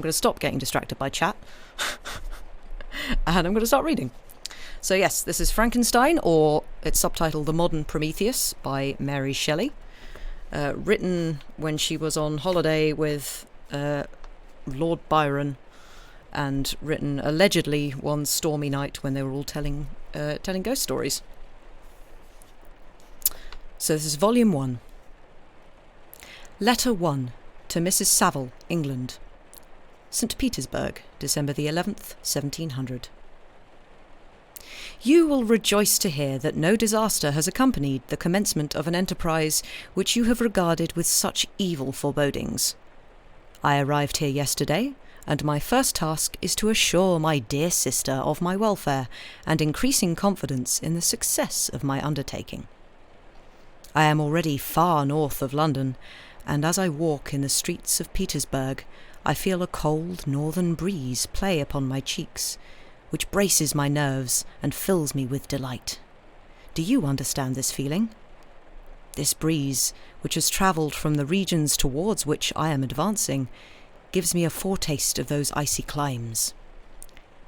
going to stop getting distracted by chat. And I'm going to start reading. So yes, this is Frankenstein, or it's subtitled The Modern Prometheus by Mary Shelley. Written when she was on holiday with Lord Byron, and written allegedly one stormy night when they were all telling ghost stories. So this is Volume 1. Letter 1 to Mrs. Saville, England. St. Petersburg, December the 11th, 1700. You will rejoice to hear that no disaster has accompanied the commencement of an enterprise which you have regarded with such evil forebodings. I arrived here yesterday, and my first task is to assure my dear sister of my welfare and increasing confidence in the success of my undertaking. I am already far north of London, and as I walk in the streets of Petersburg, I feel a cold northern breeze play upon my cheeks, which braces my nerves and fills me with delight. Do you understand this feeling? This breeze, which has travelled from the regions towards which I am advancing, gives me a foretaste of those icy climes.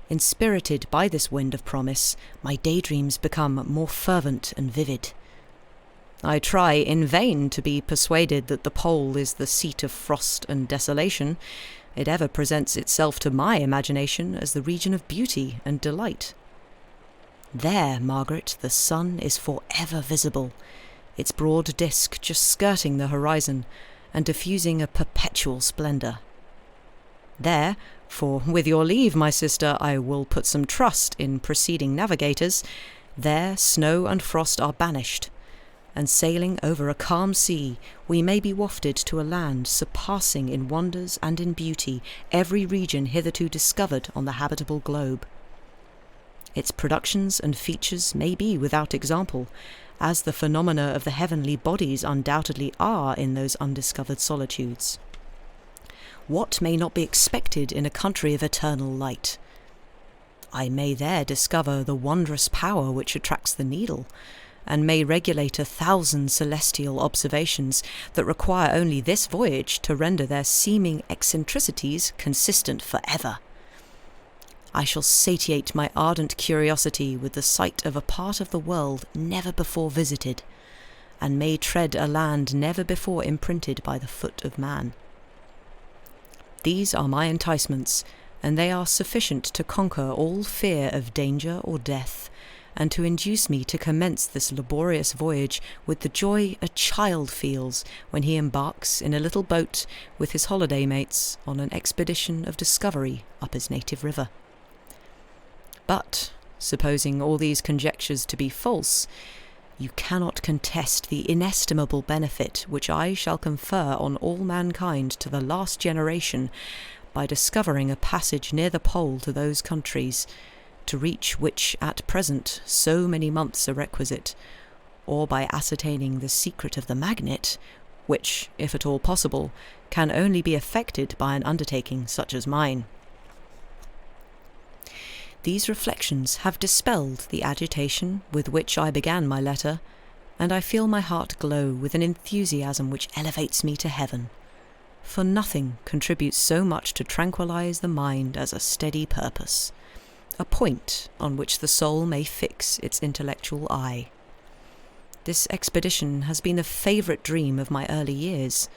Inspirited by this wind of promise, my daydreams become more fervent and vivid. I try in vain to be persuaded that the pole is the seat of frost and desolation. It ever presents itself to my imagination as the region of beauty and delight. There, Margaret, the sun is for ever visible, its broad disk just skirting the horizon and diffusing a perpetual splendour. There, for with your leave, my sister, I will put some trust in preceding navigators, there snow and frost are banished, and sailing over a calm sea, we may be wafted to a land surpassing in wonders and in beauty every region hitherto discovered on the habitable globe. Its productions and features may be without example, as the phenomena of the heavenly bodies undoubtedly are in those undiscovered solitudes. What may not be expected in a country of eternal light? I may there discover the wondrous power which attracts the needle, and may regulate 1,000 celestial observations that require only this voyage to render their seeming eccentricities consistent for ever. I shall satiate my ardent curiosity with the sight of a part of the world never before visited, and may tread a land never before imprinted by the foot of man. These are my enticements, and they are sufficient to conquer all fear of danger or death, and to induce me to commence this laborious voyage with the joy a child feels when he embarks in a little boat with his holiday mates on an expedition of discovery up his native river. But, supposing all these conjectures to be false, you cannot contest the inestimable benefit which I shall confer on all mankind to the last generation by discovering a passage near the pole to those countries, to reach which at present so many months are requisite, or by ascertaining the secret of the magnet, which, if at all possible, can only be effected by an undertaking such as mine. These reflections have dispelled the agitation with which I began my letter, and I feel my heart glow with an enthusiasm which elevates me to heaven, for nothing contributes so much to tranquillize the mind as a steady purpose, a point on which the soul may fix its intellectual eye. This expedition has been the favourite dream of my early years.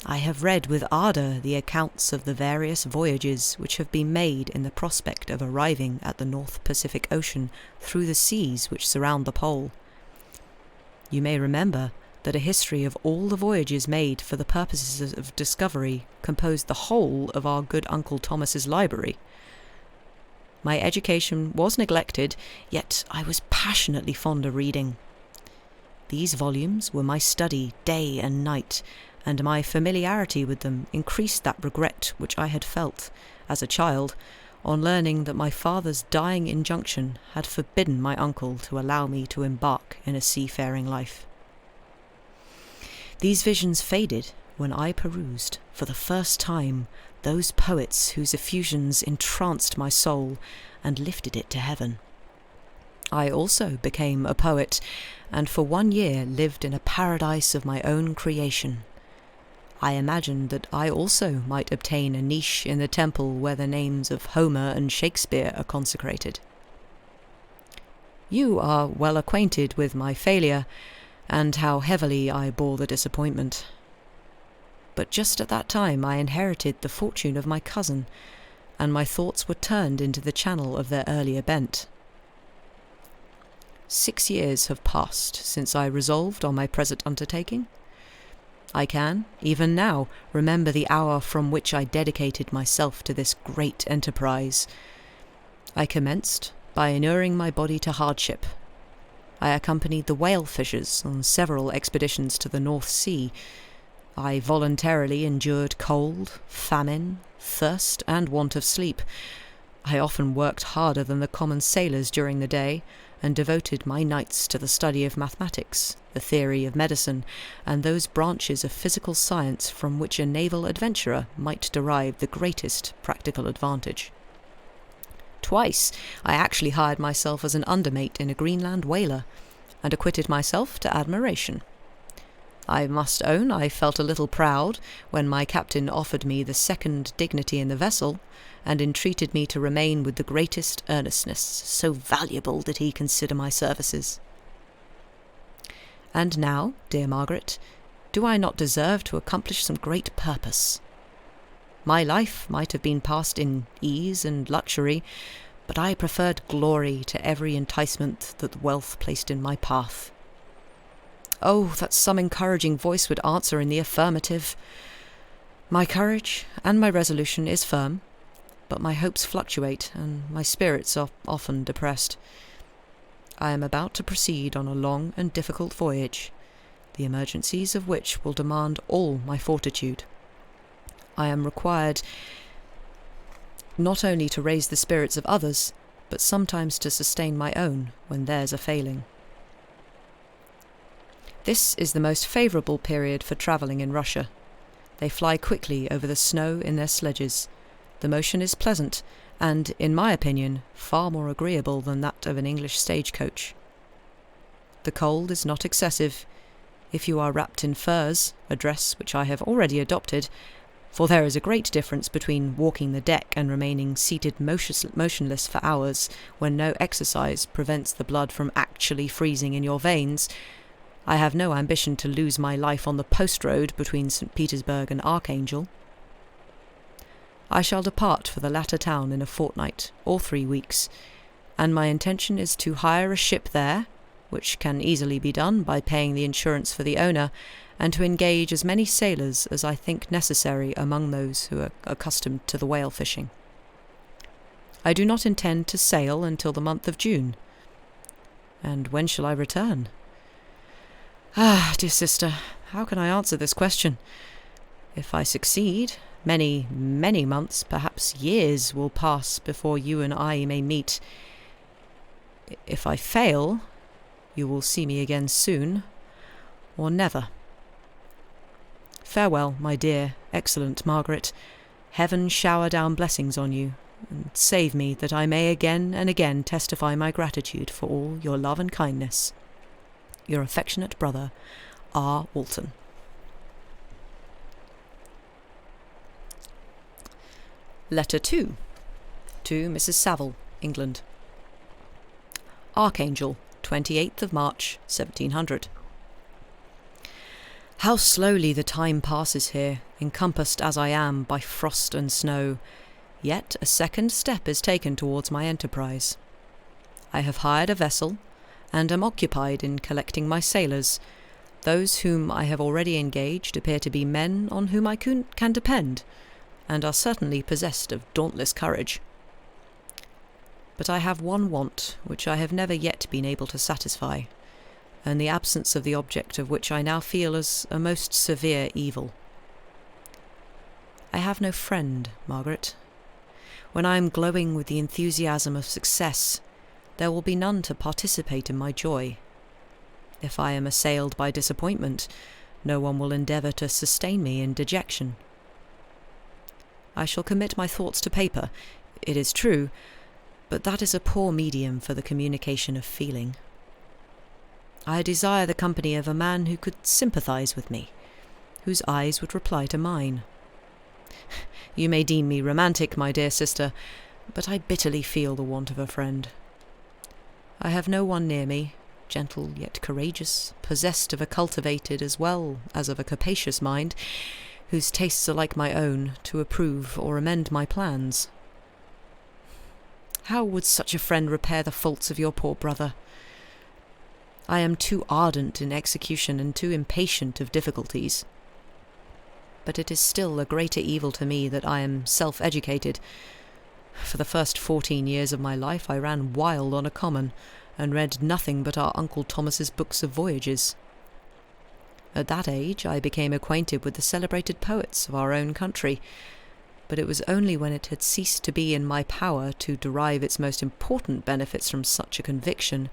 I have read with ardour the accounts of the various voyages which have been made in the prospect of arriving at the North Pacific Ocean through the seas which surround the pole. You may remember that a history of all the voyages made for the purposes of discovery composed the whole of our good Uncle Thomas's library. My education was neglected, yet I was passionately fond of reading. These volumes were my study day and night, and my familiarity with them increased that regret which I had felt, as a child, on learning that my father's dying injunction had forbidden my uncle to allow me to embark in a seafaring life. These visions faded when I perused, for the first time, those poets whose effusions entranced my soul and lifted it to heaven. I also became a poet, and for 1 year lived in a paradise of my own creation. I imagined that I also might obtain a niche in the temple where the names of Homer and Shakespeare are consecrated. You are well acquainted with my failure, and how heavily I bore the disappointment. But just at that time I inherited the fortune of my cousin, and my thoughts were turned into the channel of their earlier bent. 6 years have passed since I resolved on my present undertaking. I can, even now, remember the hour from which I dedicated myself to this great enterprise. I commenced by inuring my body to hardship. I accompanied the whale fishers on several expeditions to the North Sea. I voluntarily endured cold, famine, thirst, and want of sleep. I often worked harder than the common sailors during the day, and devoted my nights to the study of mathematics, the theory of medicine, and those branches of physical science from which a naval adventurer might derive the greatest practical advantage. Twice I actually hired myself as an undermate in a Greenland whaler, and acquitted myself to admiration. I must own I felt a little proud when my captain offered me the second dignity in the vessel, and entreated me to remain with the greatest earnestness, so valuable did he consider my services. And now, dear Margaret, do I not deserve to accomplish some great purpose? My life might have been passed in ease and luxury, but I preferred glory to every enticement that wealth placed in my path. Oh, that some encouraging voice would answer in the affirmative! My courage and my resolution is firm, but my hopes fluctuate, and my spirits are often depressed. I am about to proceed on a long and difficult voyage, the emergencies of which will demand all my fortitude. I am required not only to raise the spirits of others, but sometimes to sustain my own when theirs are failing. This is the most favourable period for travelling in Russia. They fly quickly over the snow in their sledges. The motion is pleasant, and, in my opinion, far more agreeable than that of an English stagecoach. The cold is not excessive. If you are wrapped in furs, a dress which I have already adopted, for there is a great difference between walking the deck and remaining seated motionless for hours when no exercise prevents the blood from actually freezing in your veins. I have no ambition to lose my life on the post road between St. Petersburg and Archangel. I shall depart for the latter town in a fortnight or 3 weeks, and my intention is to hire a ship there, which can easily be done by paying the insurance for the owner, and to engage as many sailors as I think necessary among those who are accustomed to the whale fishing. I do not intend to sail until the month of June. And when shall I return? Ah, dear sister, how can I answer this question? If I succeed, many, many months, perhaps years, will pass before you and I may meet. If I fail, you will see me again soon, or never. Farewell, my dear, excellent Margaret. Heaven shower down blessings on you, and save me that I may again and again testify my gratitude for all your love and kindness. Your affectionate brother, R. Walton. Letter 2. To Mrs. Saville, England. Archangel, 28th of March, 1700. How slowly the time passes here, encompassed as I am by frost and snow, yet a second step is taken towards my enterprise. I have hired a vessel, and am occupied in collecting my sailors. Those whom I have already engaged appear to be men on whom I can depend, and are certainly possessed of dauntless courage. But I have one want which I have never yet been able to satisfy, and the absence of the object of which I now feel as a most severe evil. I have no friend, Margaret. When I am glowing with the enthusiasm of success, there will be none to participate in my joy. If I am assailed by disappointment, no one will endeavour to sustain me in dejection. I shall commit my thoughts to paper, it is true, but that is a poor medium for the communication of feeling. I desire the company of a man who could sympathise with me, whose eyes would reply to mine. You may deem me romantic, my dear sister, but I bitterly feel the want of a friend. I have no one near me, gentle yet courageous, possessed of a cultivated as well as of a capacious mind, whose tastes are like my own, to approve or amend my plans. How would such a friend repair the faults of your poor brother? I am too ardent in execution and too impatient of difficulties. But it is still a greater evil to me that I am self-educated. For the first 14 years of my life I ran wild on a common, and read nothing but our Uncle Thomas's books of voyages. At that age I became acquainted with the celebrated poets of our own country, but it was only when it had ceased to be in my power to derive its most important benefits from such a conviction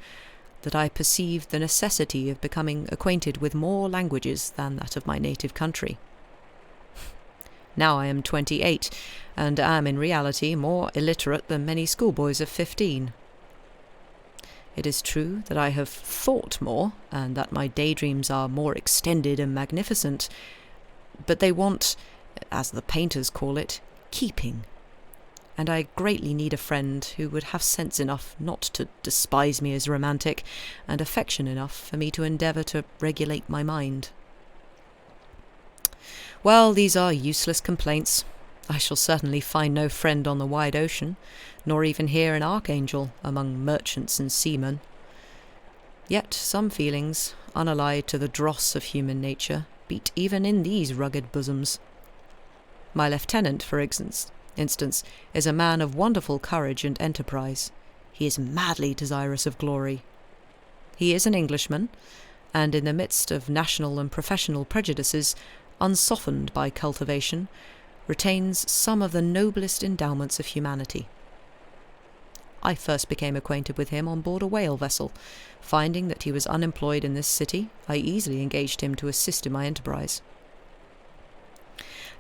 that I perceived the necessity of becoming acquainted with more languages than that of my native country. Now I am 28, and am in reality more illiterate than many schoolboys of 15. It is true that I have thought more, and that my daydreams are more extended and magnificent, but they want, as the painters call it, keeping, and I greatly need a friend who would have sense enough not to despise me as romantic, and affection enough for me to endeavour to regulate my mind. Well, these are useless complaints. I shall certainly find no friend on the wide ocean, nor even here an archangel among merchants and seamen. Yet some feelings, unallied to the dross of human nature, beat even in these rugged bosoms. My lieutenant, for instance, is a man of wonderful courage and enterprise. He is madly desirous of glory. He is an Englishman, and in the midst of national and professional prejudices, unsoftened by cultivation, retains some of the noblest endowments of humanity. I first became acquainted with him on board a whale vessel. Finding that he was unemployed in this city, I easily engaged him to assist in my enterprise.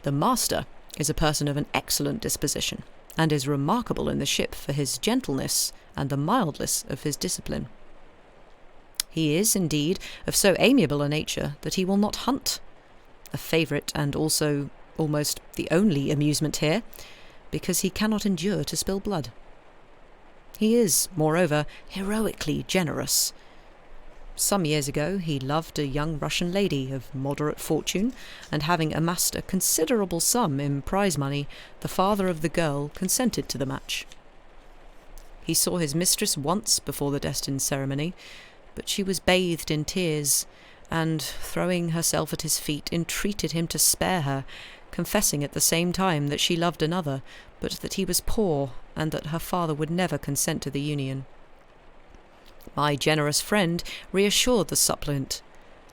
The master is a person of an excellent disposition, and is remarkable in the ship for his gentleness and the mildness of his discipline. He is, indeed, of so amiable a nature that he will not hunt, a favourite and also almost the only amusement here, because he cannot endure to spill blood. He is, moreover, heroically generous. Some years ago he loved a young Russian lady of moderate fortune, and having amassed a considerable sum in prize money, the father of the girl consented to the match. He saw his mistress once before the destined ceremony, but she was bathed in tears, and, throwing herself at his feet, entreated him to spare her, confessing at the same time that she loved another, but that he was poor, and that her father would never consent to the union. My generous friend reassured the suppliant,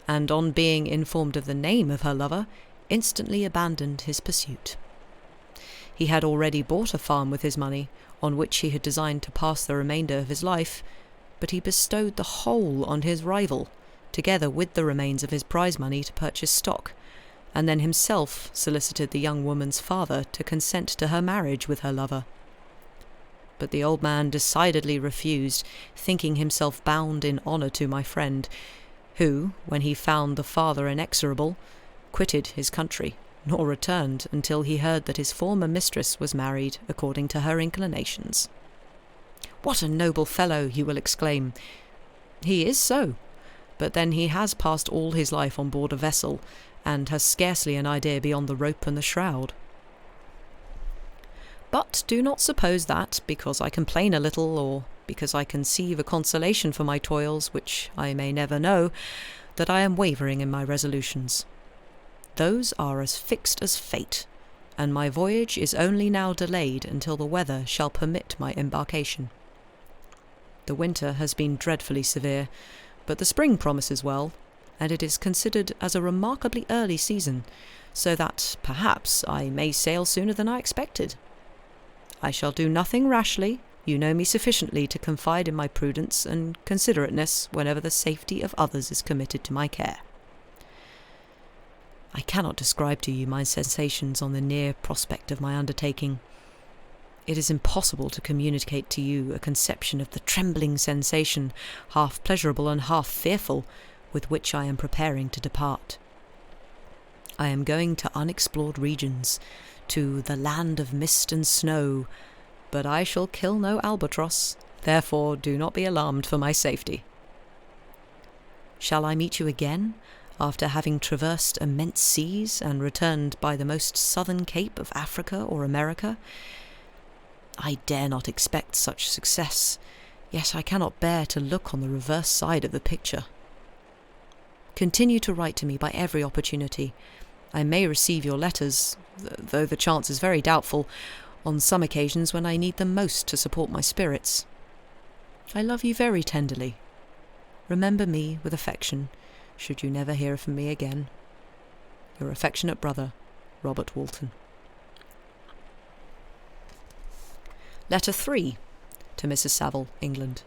and on being informed of the name of her lover, instantly abandoned his pursuit. He had already bought a farm with his money, on which he had designed to pass the remainder of his life, but he bestowed the whole on his rival, together with the remains of his prize money to purchase stock, and then himself solicited the young woman's father to consent to her marriage with her lover. But the old man decidedly refused, thinking himself bound in honour to my friend, who, when he found the father inexorable, quitted his country, nor returned until he heard that his former mistress was married according to her inclinations. "What a noble fellow!" you will exclaim. He is so, but then he has passed all his life on board a vessel, and has scarcely an idea beyond the rope and the shroud. But do not suppose that, because I complain a little, or because I conceive a consolation for my toils which I may never know, that I am wavering in my resolutions. Those are as fixed as fate, and my voyage is only now delayed until the weather shall permit my embarkation. The winter has been dreadfully severe, but the spring promises well, and it is considered as a remarkably early season, so that, perhaps, I may sail sooner than I expected. I shall do nothing rashly. You know me sufficiently to confide in my prudence and considerateness whenever the safety of others is committed to my care. I cannot describe to you my sensations on the near prospect of my undertaking. It is impossible to communicate to you a conception of the trembling sensation, half pleasurable and half fearful, with which I am preparing to depart. I am going to unexplored regions, to the land of mist and snow, but I shall kill no albatross, therefore do not be alarmed for my safety. Shall I meet you again, after having traversed immense seas and returned by the most southern cape of Africa or America? I dare not expect such success, yet I cannot bear to look on the reverse side of the picture. Continue to write to me by every opportunity. I may receive your letters, though the chance is very doubtful, on some occasions when I need them most to support my spirits. I love you very tenderly. Remember me with affection, should you never hear from me again. Your affectionate brother, Robert Walton. Letter 3 to Mrs. Saville, England.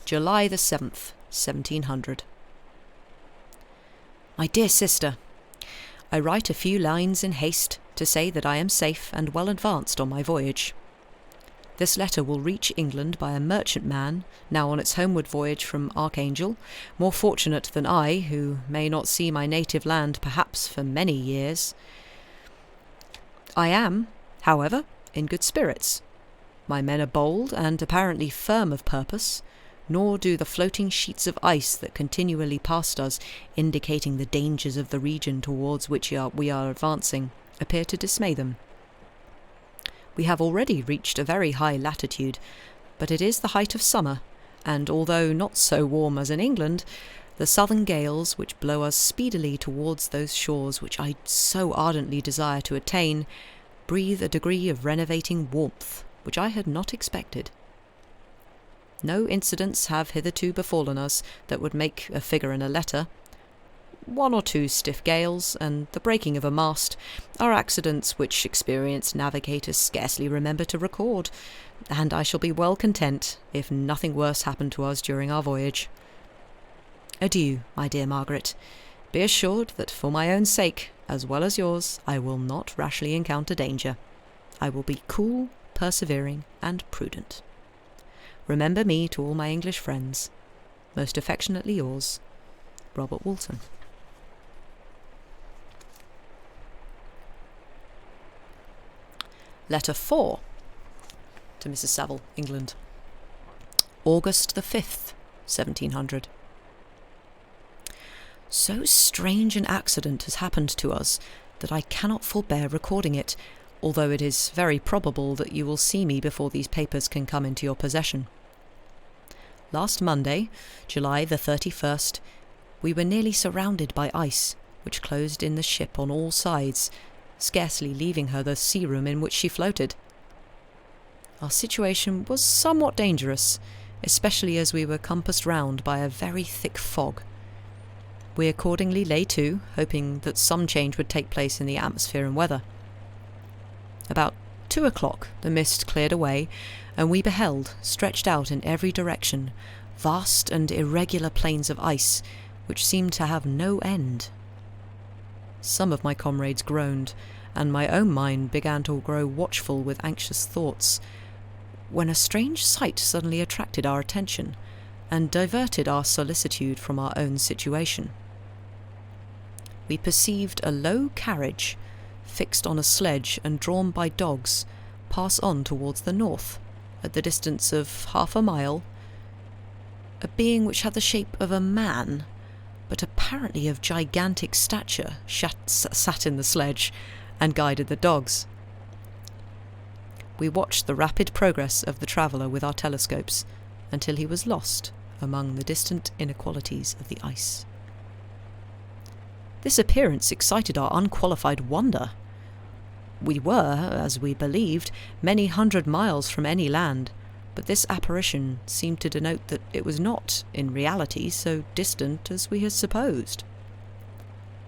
July the 7th, 1700. My dear sister, I write a few lines in haste to say that I am safe and well advanced on my voyage. This letter will reach England by a merchantman now on its homeward voyage from Archangel, more fortunate than I, who may not see my native land perhaps for many years. I am, however, in good spirits. My men are bold and apparently firm of purpose, nor do the floating sheets of ice that continually passed us, indicating the dangers of the region towards which we are advancing, appear to dismay them. We have already reached a very high latitude, but it is the height of summer, and although not so warm as in England, the southern gales which blow us speedily towards those shores which I so ardently desire to attain, breathe a degree of renovating warmth which I had not expected. No incidents have hitherto befallen us that would make a figure in a letter. 1 or 2 stiff gales, and the breaking of a mast, are accidents which experienced navigators scarcely remember to record, and I shall be well content if nothing worse happened to us during our voyage. Adieu, my dear Margaret. Be assured that for my own sake, as well as yours, I will not rashly encounter danger. I will be cool, persevering, and prudent. Remember me to all my English friends. Most affectionately yours, Robert Walton. Letter 4 to Mrs. Saville, England. August the 5th, 1700. So strange an accident has happened to us that I cannot forbear recording it, although it is very probable that you will see me before these papers can come into your possession. Last Monday, July the 31st, we were nearly surrounded by ice, which closed in the ship on all sides, scarcely leaving her the sea room in which she floated. Our situation was somewhat dangerous, especially as we were compassed round by a very thick fog. We accordingly lay to, hoping that some change would take place in the atmosphere and weather. About 2 o'clock the mist cleared away, and we beheld, stretched out in every direction, vast and irregular plains of ice, which seemed to have no end. Some of my comrades groaned, and my own mind began to grow watchful with anxious thoughts, when a strange sight suddenly attracted our attention, and diverted our solicitude from our own situation. We perceived a low carriage, fixed on a sledge and drawn by dogs, pass on towards the north, at the distance of half a mile. A being which had the shape of a man, but apparently of gigantic stature, sat in the sledge and guided the dogs. We watched the rapid progress of the traveller with our telescopes until he was lost among the distant inequalities of the ice. This appearance excited our unqualified wonder. We were, as we believed, many hundred miles from any land, but this apparition seemed to denote that it was not, in reality, so distant as we had supposed.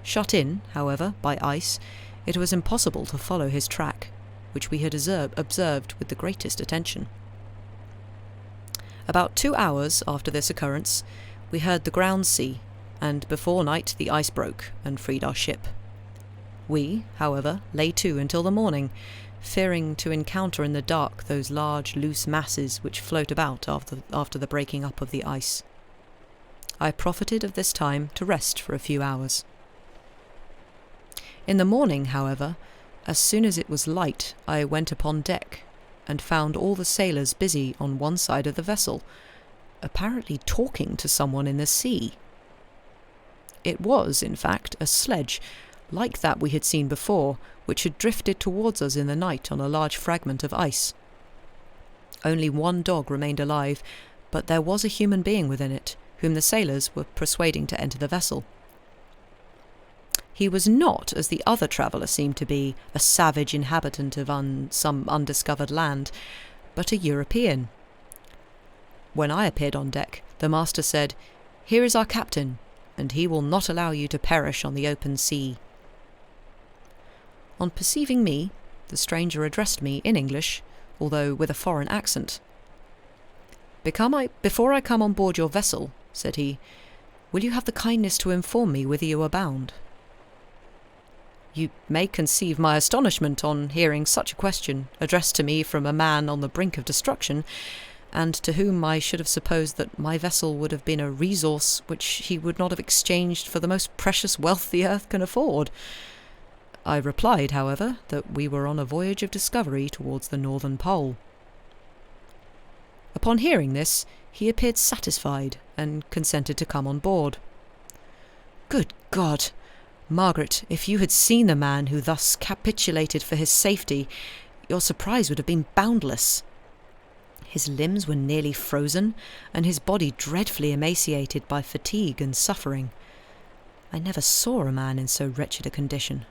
Shut in, however, by ice, it was impossible to follow his track, which we had observed with the greatest attention. About 2 hours after this occurrence, we heard the ground sea, and before night the ice broke and freed our ship. We, however, lay to until the morning, fearing to encounter in the dark those large loose masses which float about after the breaking up of the ice. I profited of this time to rest for a few hours. In the morning, however, as soon as it was light, I went upon deck, and found all the sailors busy on one side of the vessel, apparently talking to someone in the sea. It was, in fact, a sledge, like that we had seen before, which had drifted towards us in the night on a large fragment of ice. Only one dog remained alive, but there was a human being within it, whom the sailors were persuading to enter the vessel. He was not, as the other traveller seemed to be, a savage inhabitant of some undiscovered land, but a European. When I appeared on deck, the master said, "Here is our captain, and he will not allow you to perish on the open sea." On perceiving me, the stranger addressed me in English, although with a foreign accent. "Before I come on board your vessel," said he, "will you have the kindness to inform me whither you are bound?" You may conceive my astonishment on hearing such a question addressed to me from a man on the brink of destruction, and to whom I should have supposed that my vessel would have been a resource which he would not have exchanged for the most precious wealth the earth can afford. I replied, however, that we were on a voyage of discovery towards the northern pole. Upon hearing this, he appeared satisfied, and consented to come on board. Good God! Margaret, if you had seen the man who thus capitulated for his safety, your surprise would have been boundless. His limbs were nearly frozen, and his body dreadfully emaciated by fatigue and suffering. I never saw a man in so wretched a condition.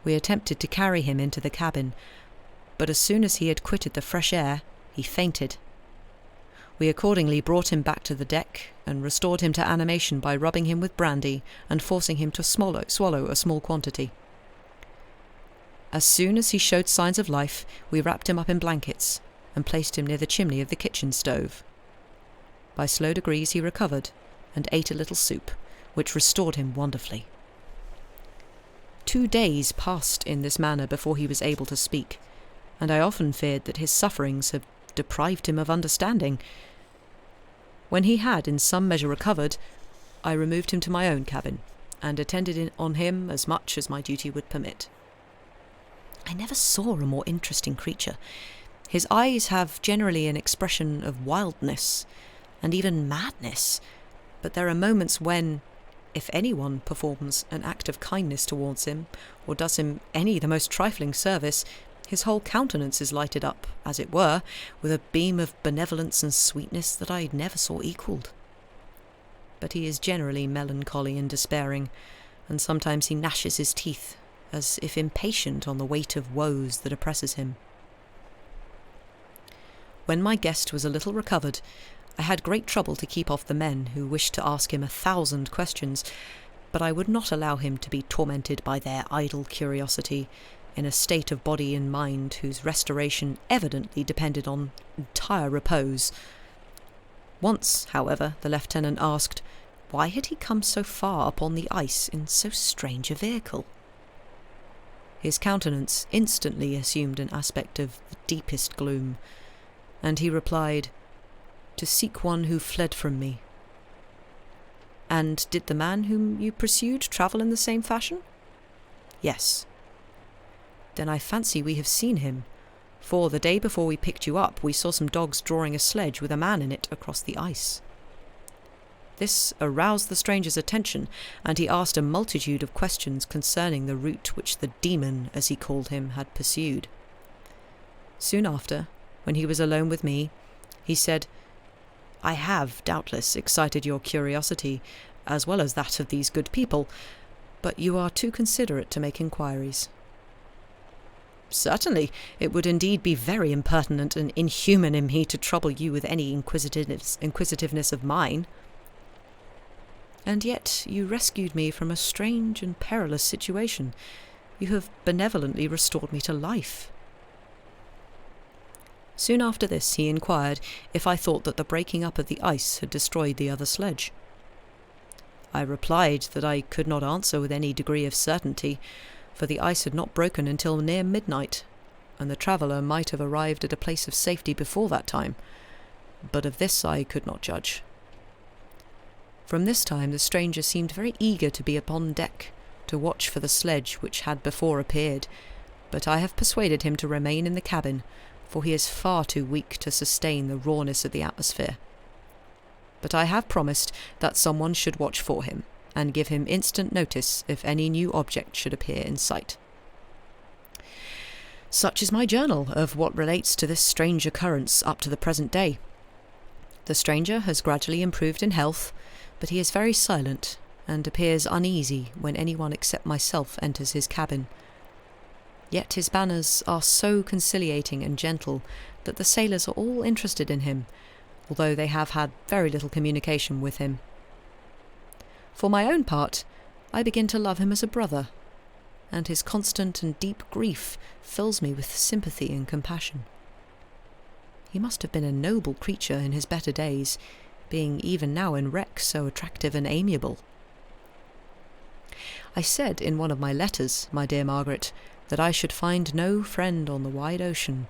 We attempted to carry him into the cabin, but as soon as he had quitted the fresh air, he fainted. We accordingly brought him back to the deck, and restored him to animation by rubbing him with brandy and forcing him to swallow a small quantity. As soon as he showed signs of life, we wrapped him up in blankets, and placed him near the chimney of the kitchen stove. By slow degrees he recovered, and ate a little soup, which restored him wonderfully. 2 days passed in this manner before he was able to speak, and I often feared that his sufferings had deprived him of understanding. When he had in some measure recovered, I removed him to my own cabin, and attended on him as much as my duty would permit. I never saw a more interesting creature. His eyes have generally an expression of wildness, and even madness, but there are moments when, if anyone performs an act of kindness towards him, or does him the most trifling service, his whole countenance is lighted up, as it were, with a beam of benevolence and sweetness that I never saw equalled. But he is generally melancholy and despairing, and sometimes he gnashes his teeth, as if impatient on the weight of woes that oppresses him. When my guest was a little recovered, I had great trouble to keep off the men who wished to ask him 1,000 questions, but I would not allow him to be tormented by their idle curiosity, in a state of body and mind whose restoration evidently depended on entire repose. Once, however, the lieutenant asked, why had he come so far upon the ice in so strange a vehicle? His countenance instantly assumed an aspect of the deepest gloom, and he replied, "To seek one who fled from me." "And did the man whom you pursued travel in the same fashion?" "Yes." "Then I fancy we have seen him, for the day before we picked you up we saw some dogs drawing a sledge with a man in it across the ice." This aroused the stranger's attention, and he asked a multitude of questions concerning the route which the demon, as he called him, had pursued. Soon after, when he was alone with me, he said, "I have, doubtless, excited your curiosity, as well as that of these good people, but you are too considerate to make inquiries." "Certainly, it would indeed be very impertinent and inhuman in me to trouble you with any inquisitiveness of mine." "And yet you rescued me from a strange and perilous situation. You have benevolently restored me to life." Soon after this he inquired if I thought that the breaking up of the ice had destroyed the other sledge. I replied that I could not answer with any degree of certainty, for the ice had not broken until near midnight, and the traveller might have arrived at a place of safety before that time, but of this I could not judge. From this time the stranger seemed very eager to be upon deck, to watch for the sledge which had before appeared, but I have persuaded him to remain in the cabin, for he is far too weak to sustain the rawness of the atmosphere. But I have promised that someone should watch for him, and give him instant notice if any new object should appear in sight. Such is my journal of what relates to this strange occurrence up to the present day. The stranger has gradually improved in health, but he is very silent, and appears uneasy when anyone except myself enters his cabin. Yet his manners are so conciliating and gentle that the sailors are all interested in him, although they have had very little communication with him. For my own part, I begin to love him as a brother, and his constant and deep grief fills me with sympathy and compassion. He must have been a noble creature in his better days, being even now in wreck so attractive and amiable. I said in one of my letters, my dear Margaret, that I should find no friend on the wide ocean.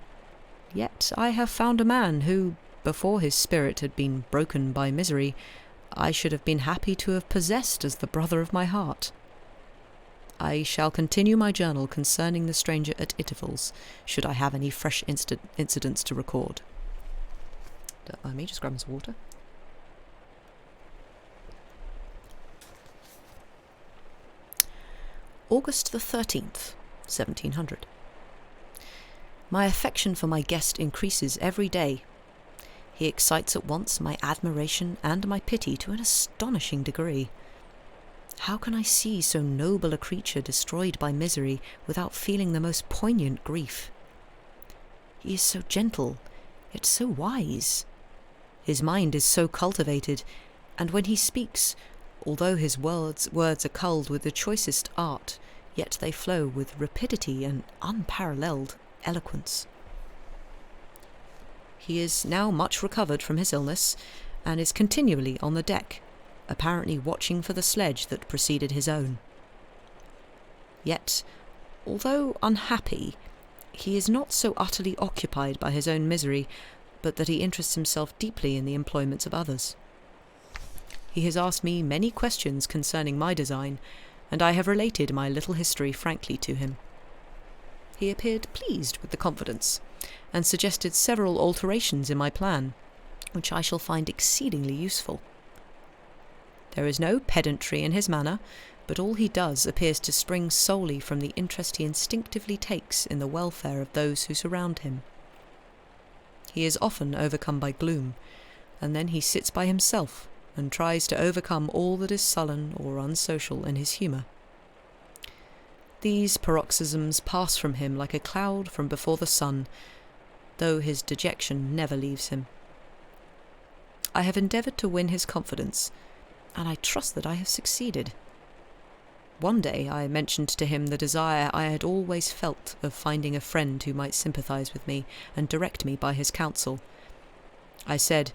Yet I have found a man who, before his spirit had been broken by misery, I should have been happy to have possessed as the brother of my heart. I shall continue my journal concerning the stranger at intervals, should I have any fresh incidents to record. Let me just grab some water. August the 13th, 1700. My affection for my guest increases every day. He excites at once my admiration and my pity to an astonishing degree. How can I see so noble a creature destroyed by misery without feeling the most poignant grief? He is so gentle, yet so wise. His mind is so cultivated, and when he speaks, although his words are culled with the choicest art, yet they flow with rapidity and unparalleled eloquence. He is now much recovered from his illness, and is continually on the deck, apparently watching for the sledge that preceded his own. Yet, although unhappy, he is not so utterly occupied by his own misery, but that he interests himself deeply in the employments of others. He has asked me many questions concerning my design, and I have related my little history frankly to him. He appeared pleased with the confidence, and suggested several alterations in my plan, which I shall find exceedingly useful. There is no pedantry in his manner, but all he does appears to spring solely from the interest he instinctively takes in the welfare of those who surround him. He is often overcome by gloom, and then he sits by himself and tries to overcome all that is sullen or unsocial in his humour. These paroxysms pass from him like a cloud from before the sun, though his dejection never leaves him. I have endeavoured to win his confidence, and I trust that I have succeeded. One day I mentioned to him the desire I had always felt of finding a friend who might sympathise with me and direct me by his counsel. I said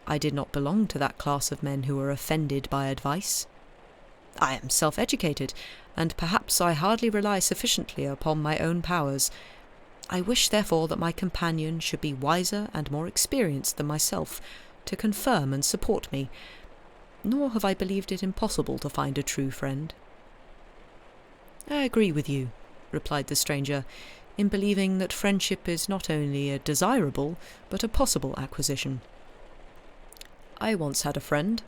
I did not belong to that class of men who are offended by advice. I am self-educated, and perhaps I hardly rely sufficiently upon my own powers. I wish, therefore, that my companion should be wiser and more experienced than myself, to confirm and support me, nor have I believed it impossible to find a true friend. I agree with you, replied the stranger, in believing that friendship is not only a desirable, but a possible acquisition. I once had a friend,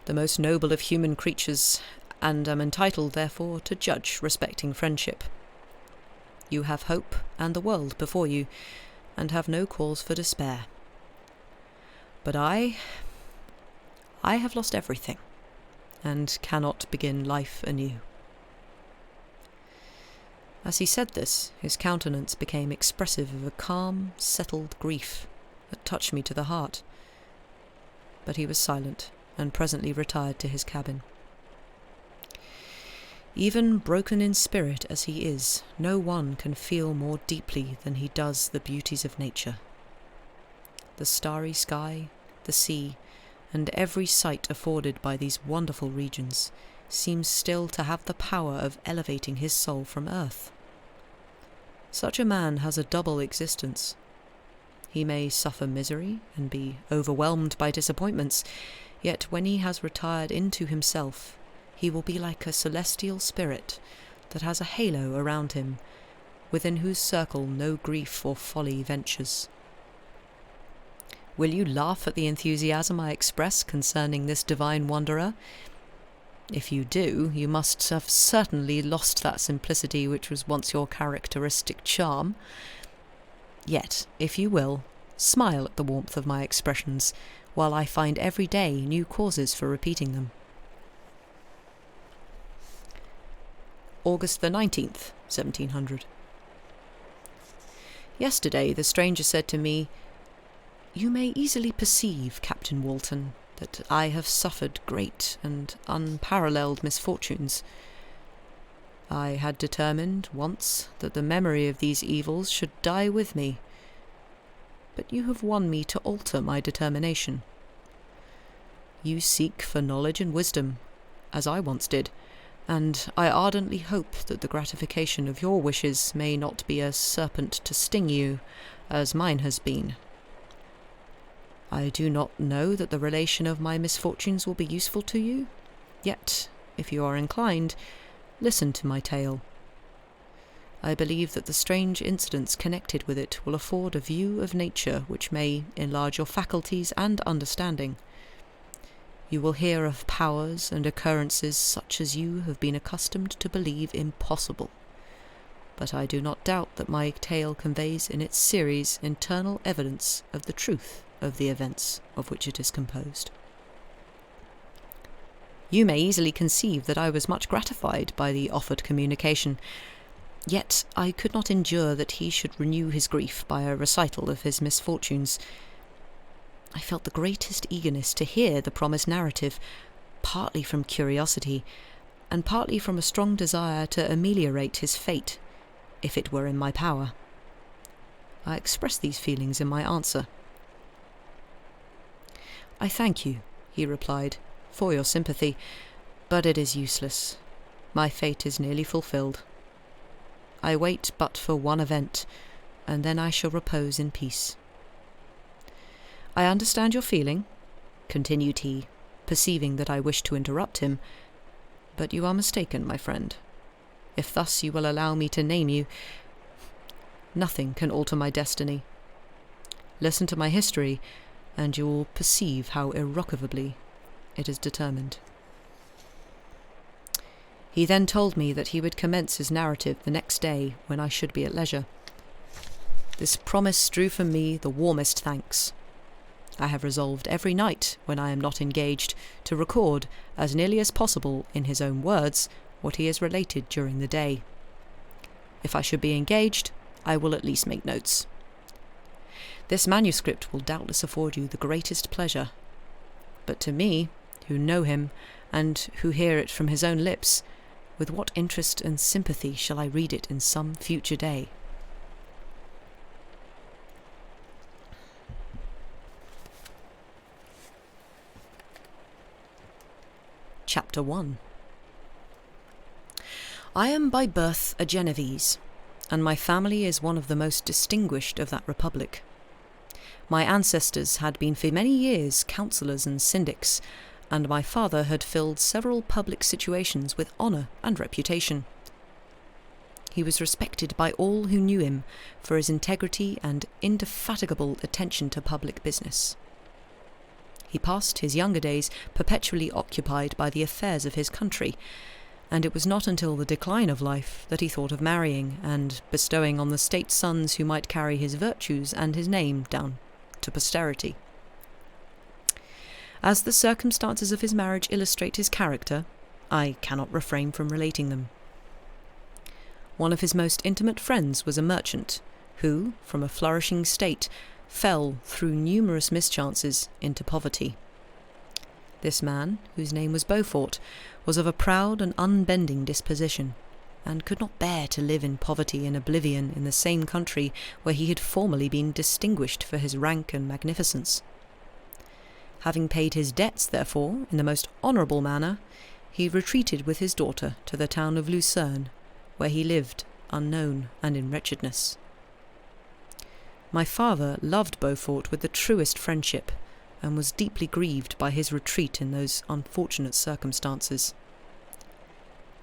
the most noble of human creatures, and am entitled, therefore, to judge respecting friendship. You have hope and the world before you, and have no cause for despair. But I have lost everything, and cannot begin life anew. As he said this, his countenance became expressive of a calm, settled grief that touched me to the heart. But he was silent, and presently retired to his cabin. Even broken in spirit as he is, no one can feel more deeply than he does the beauties of nature. The starry sky, the sea, and every sight afforded by these wonderful regions seems still to have the power of elevating his soul from earth. Such a man has a double existence. He may suffer misery and be overwhelmed by disappointments, yet when he has retired into himself, he will be like a celestial spirit that has a halo around him, within whose circle no grief or folly ventures. Will you laugh at the enthusiasm I express concerning this divine wanderer? If you do, you must have certainly lost that simplicity which was once your characteristic charm. Yet, if you will, smile at the warmth of my expressions, while I find every day new causes for repeating them. August the 19th, 1700. Yesterday the stranger said to me, "You may easily perceive, Captain Walton, that I have suffered great and unparalleled misfortunes. I had determined once that the memory of these evils should die with me, but you have won me to alter my determination. You seek for knowledge and wisdom, as I once did, and I ardently hope that the gratification of your wishes may not be a serpent to sting you, as mine has been. I do not know that the relation of my misfortunes will be useful to you, yet, if you are inclined, listen to my tale. I believe that the strange incidents connected with it will afford a view of nature which may enlarge your faculties and understanding. You will hear of powers and occurrences such as you have been accustomed to believe impossible, but I do not doubt that my tale conveys in its series internal evidence of the truth of the events of which it is composed." You may easily conceive that I was much gratified by the offered communication, yet I could not endure that he should renew his grief by a recital of his misfortunes. I felt the greatest eagerness to hear the promised narrative, partly from curiosity, and partly from a strong desire to ameliorate his fate, if it were in my power. I expressed these feelings in my answer. "I thank you," he replied, "for your sympathy, but it is useless. My fate is nearly fulfilled. I wait but for one event, and then I shall repose in peace. I understand your feeling," continued he, perceiving that I wished to interrupt him, "but you are mistaken, my friend. If thus you will allow me to name you, nothing can alter my destiny. Listen to my history, and you will perceive how irrevocably it is determined." He then told me that he would commence his narrative the next day when I should be at leisure. This promise drew from me the warmest thanks. I have resolved every night, when I am not engaged, to record, as nearly as possible in his own words, what he has related during the day. If I should be engaged, I will at least make notes. This manuscript will doubtless afford you the greatest pleasure, but to me, who know him, and who hear it from his own lips, with what interest and sympathy shall I read it in some future day? Chapter 1. I am by birth a Genevese, and my family is one of the most distinguished of that republic. My ancestors had been for many years councillors and syndics, and my father had filled several public situations with honour and reputation. He was respected by all who knew him for his integrity and indefatigable attention to public business. He passed his younger days perpetually occupied by the affairs of his country, and it was not until the decline of life that he thought of marrying and bestowing on the state sons who might carry his virtues and his name down to posterity. As the circumstances of his marriage illustrate his character, I cannot refrain from relating them. One of his most intimate friends was a merchant, who, from a flourishing state, fell, through numerous mischances, into poverty. This man, whose name was Beaufort, was of a proud and unbending disposition, and could not bear to live in poverty and oblivion in the same country where he had formerly been distinguished for his rank and magnificence. Having paid his debts, therefore, in the most honourable manner, he retreated with his daughter to the town of Lucerne, where he lived, unknown and in wretchedness. My father loved Beaufort with the truest friendship, and was deeply grieved by his retreat in those unfortunate circumstances.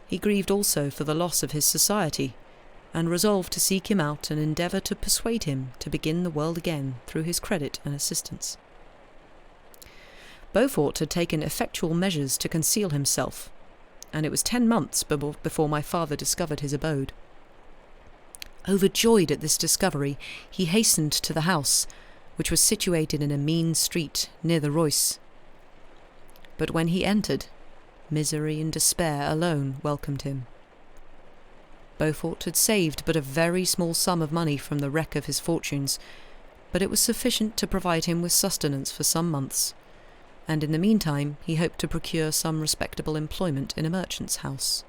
He grieved also for the loss of his society, and resolved to seek him out and endeavour to persuade him to begin the world again through his credit and assistance. Beaufort had taken effectual measures to conceal himself, and it was 10 months before my father discovered his abode. Overjoyed at this discovery, he hastened to the house, which was situated in a mean street near the Reuss. But when he entered, misery and despair alone welcomed him. Beaufort had saved but a very small sum of money from the wreck of his fortunes, but it was sufficient to provide him with sustenance for some months, and in the meantime he hoped to procure some respectable employment in a merchant's house.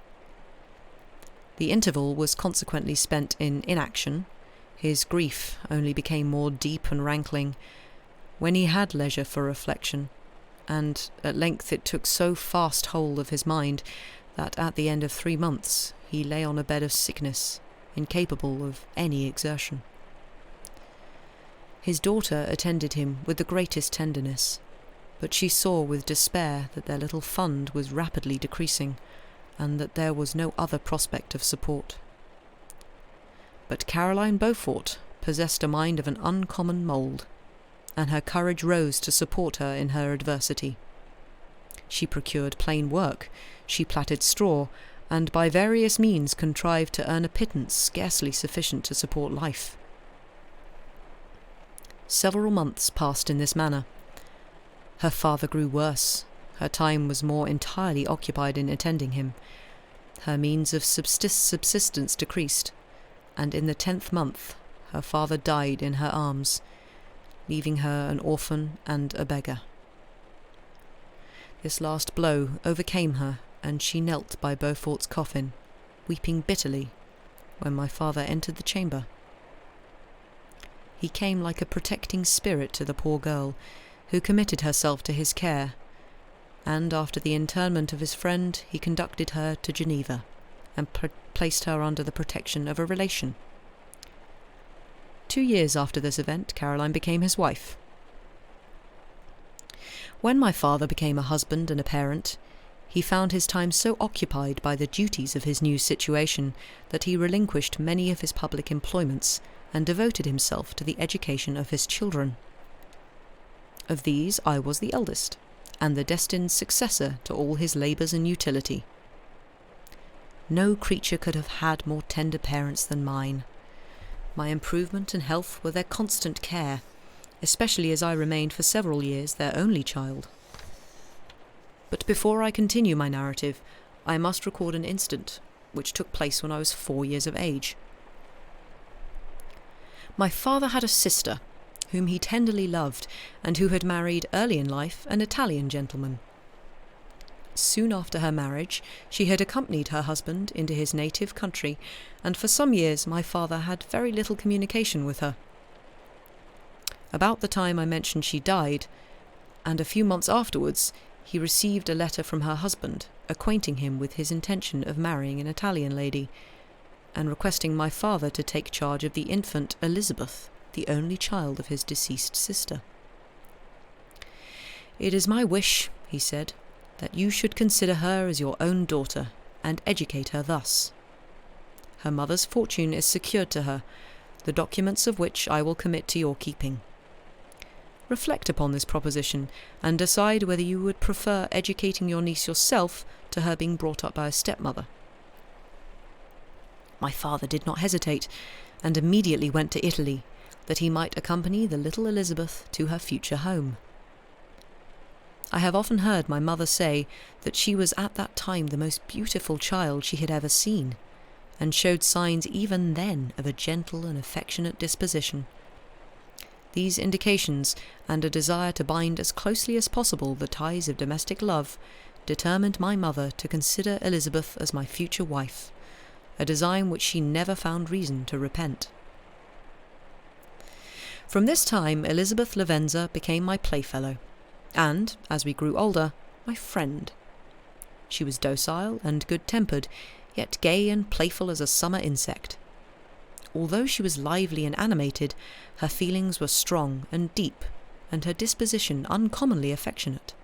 The interval was consequently spent in inaction. His grief only became more deep and rankling when he had leisure for reflection, and at length it took so fast hold of his mind that at the end of 3 months he lay on a bed of sickness, incapable of any exertion. His daughter attended him with the greatest tenderness, but she saw with despair that their little fund was rapidly decreasing, and that there was no other prospect of support. But Caroline Beaufort possessed a mind of an uncommon mould, and her courage rose to support her in her adversity. She procured plain work, she plaited straw, and by various means contrived to earn a pittance scarcely sufficient to support life. Several months passed in this manner. Her father grew worse. Her time was more entirely occupied in attending him. Her means of subsistence decreased, and in the 10th month her father died in her arms, leaving her an orphan and a beggar. This last blow overcame her, and she knelt by Beaufort's coffin, weeping bitterly, when my father entered the chamber. He came like a protecting spirit to the poor girl, who committed herself to his care, and after the interment of his friend he conducted her to Geneva, and placed her under the protection of a relation. 2 years after this event, Caroline became his wife. When my father became a husband and a parent, he found his time so occupied by the duties of his new situation that he relinquished many of his public employments and devoted himself to the education of his children. Of these I was the eldest, and the destined successor to all his labours and utility. No creature could have had more tender parents than mine. My improvement and health were their constant care, especially as I remained for several years their only child. But before I continue my narrative, I must record an incident which took place when I was 4 years of age. My father had a sister, whom he tenderly loved, and who had married early in life an Italian gentleman. Soon after her marriage, she had accompanied her husband into his native country, and for some years my father had very little communication with her. About the time I mentioned she died, and a few months afterwards, he received a letter from her husband, acquainting him with his intention of marrying an Italian lady, and requesting my father to take charge of the infant Elizabeth, the only child of his deceased sister. "It is my wish," he said, "that you should consider her as your own daughter, and educate her thus. Her mother's fortune is secured to her, the documents of which I will commit to your keeping. Reflect upon this proposition, and decide whether you would prefer educating your niece yourself to her being brought up by a stepmother." My father did not hesitate, and immediately went to Italy, that he might accompany the little Elizabeth to her future home. I have often heard my mother say that she was at that time the most beautiful child she had ever seen, and showed signs even then of a gentle and affectionate disposition. These indications, and a desire to bind as closely as possible the ties of domestic love, determined my mother to consider Elizabeth as my future wife, a design which she never found reason to repent. From this time Elizabeth Lavenza became my playfellow, and, as we grew older, my friend. She was docile and good-tempered, yet gay and playful as a summer insect. Although she was lively and animated, her feelings were strong and deep, and her disposition uncommonly affectionate.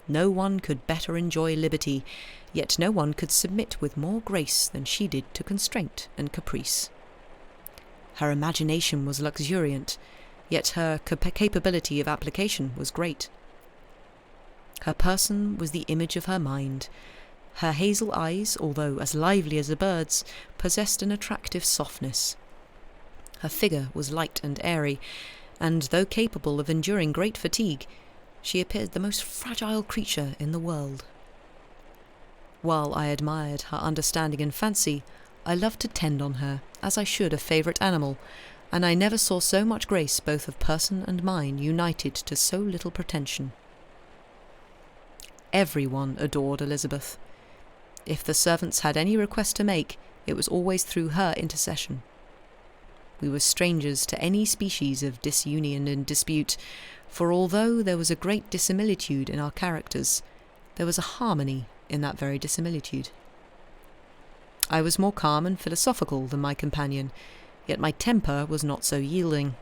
No one could better enjoy liberty, yet no one could submit with more grace than she did to constraint and caprice. Her imagination was luxuriant, yet her capability of application was great. Her person was the image of her mind. Her hazel eyes, although as lively as a bird's, possessed an attractive softness. Her figure was light and airy, and though capable of enduring great fatigue, she appeared the most fragile creature in the world. While I admired her understanding and fancy, I loved to tend on her, as I should a favourite animal, and I never saw so much grace both of person and mind united to so little pretension. Everyone adored Elizabeth. If the servants had any request to make, it was always through her intercession. We were strangers to any species of disunion and dispute, for although there was a great dissimilitude in our characters, there was a harmony in that very dissimilitude. I was more calm and philosophical than my companion, yet my temper was not so yielding.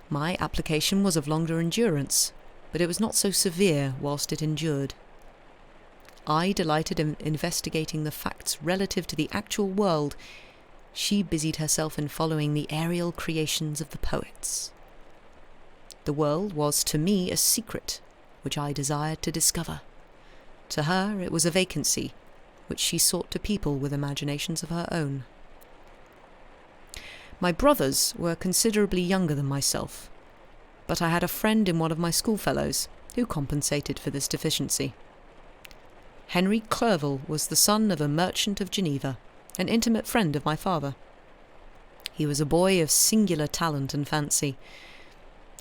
My application was of longer endurance, but it was not so severe whilst it endured. I delighted in investigating the facts relative to the actual world. She busied herself in following the aerial creations of the poets. The world was to me a secret, which I desired to discover. To her it was a vacancy, which she sought to people with imaginations of her own. My brothers were considerably younger than myself, but I had a friend in one of my schoolfellows who compensated for this deficiency. Henry Clerval was the son of a merchant of Geneva, an intimate friend of my father. He was a boy of singular talent and fancy.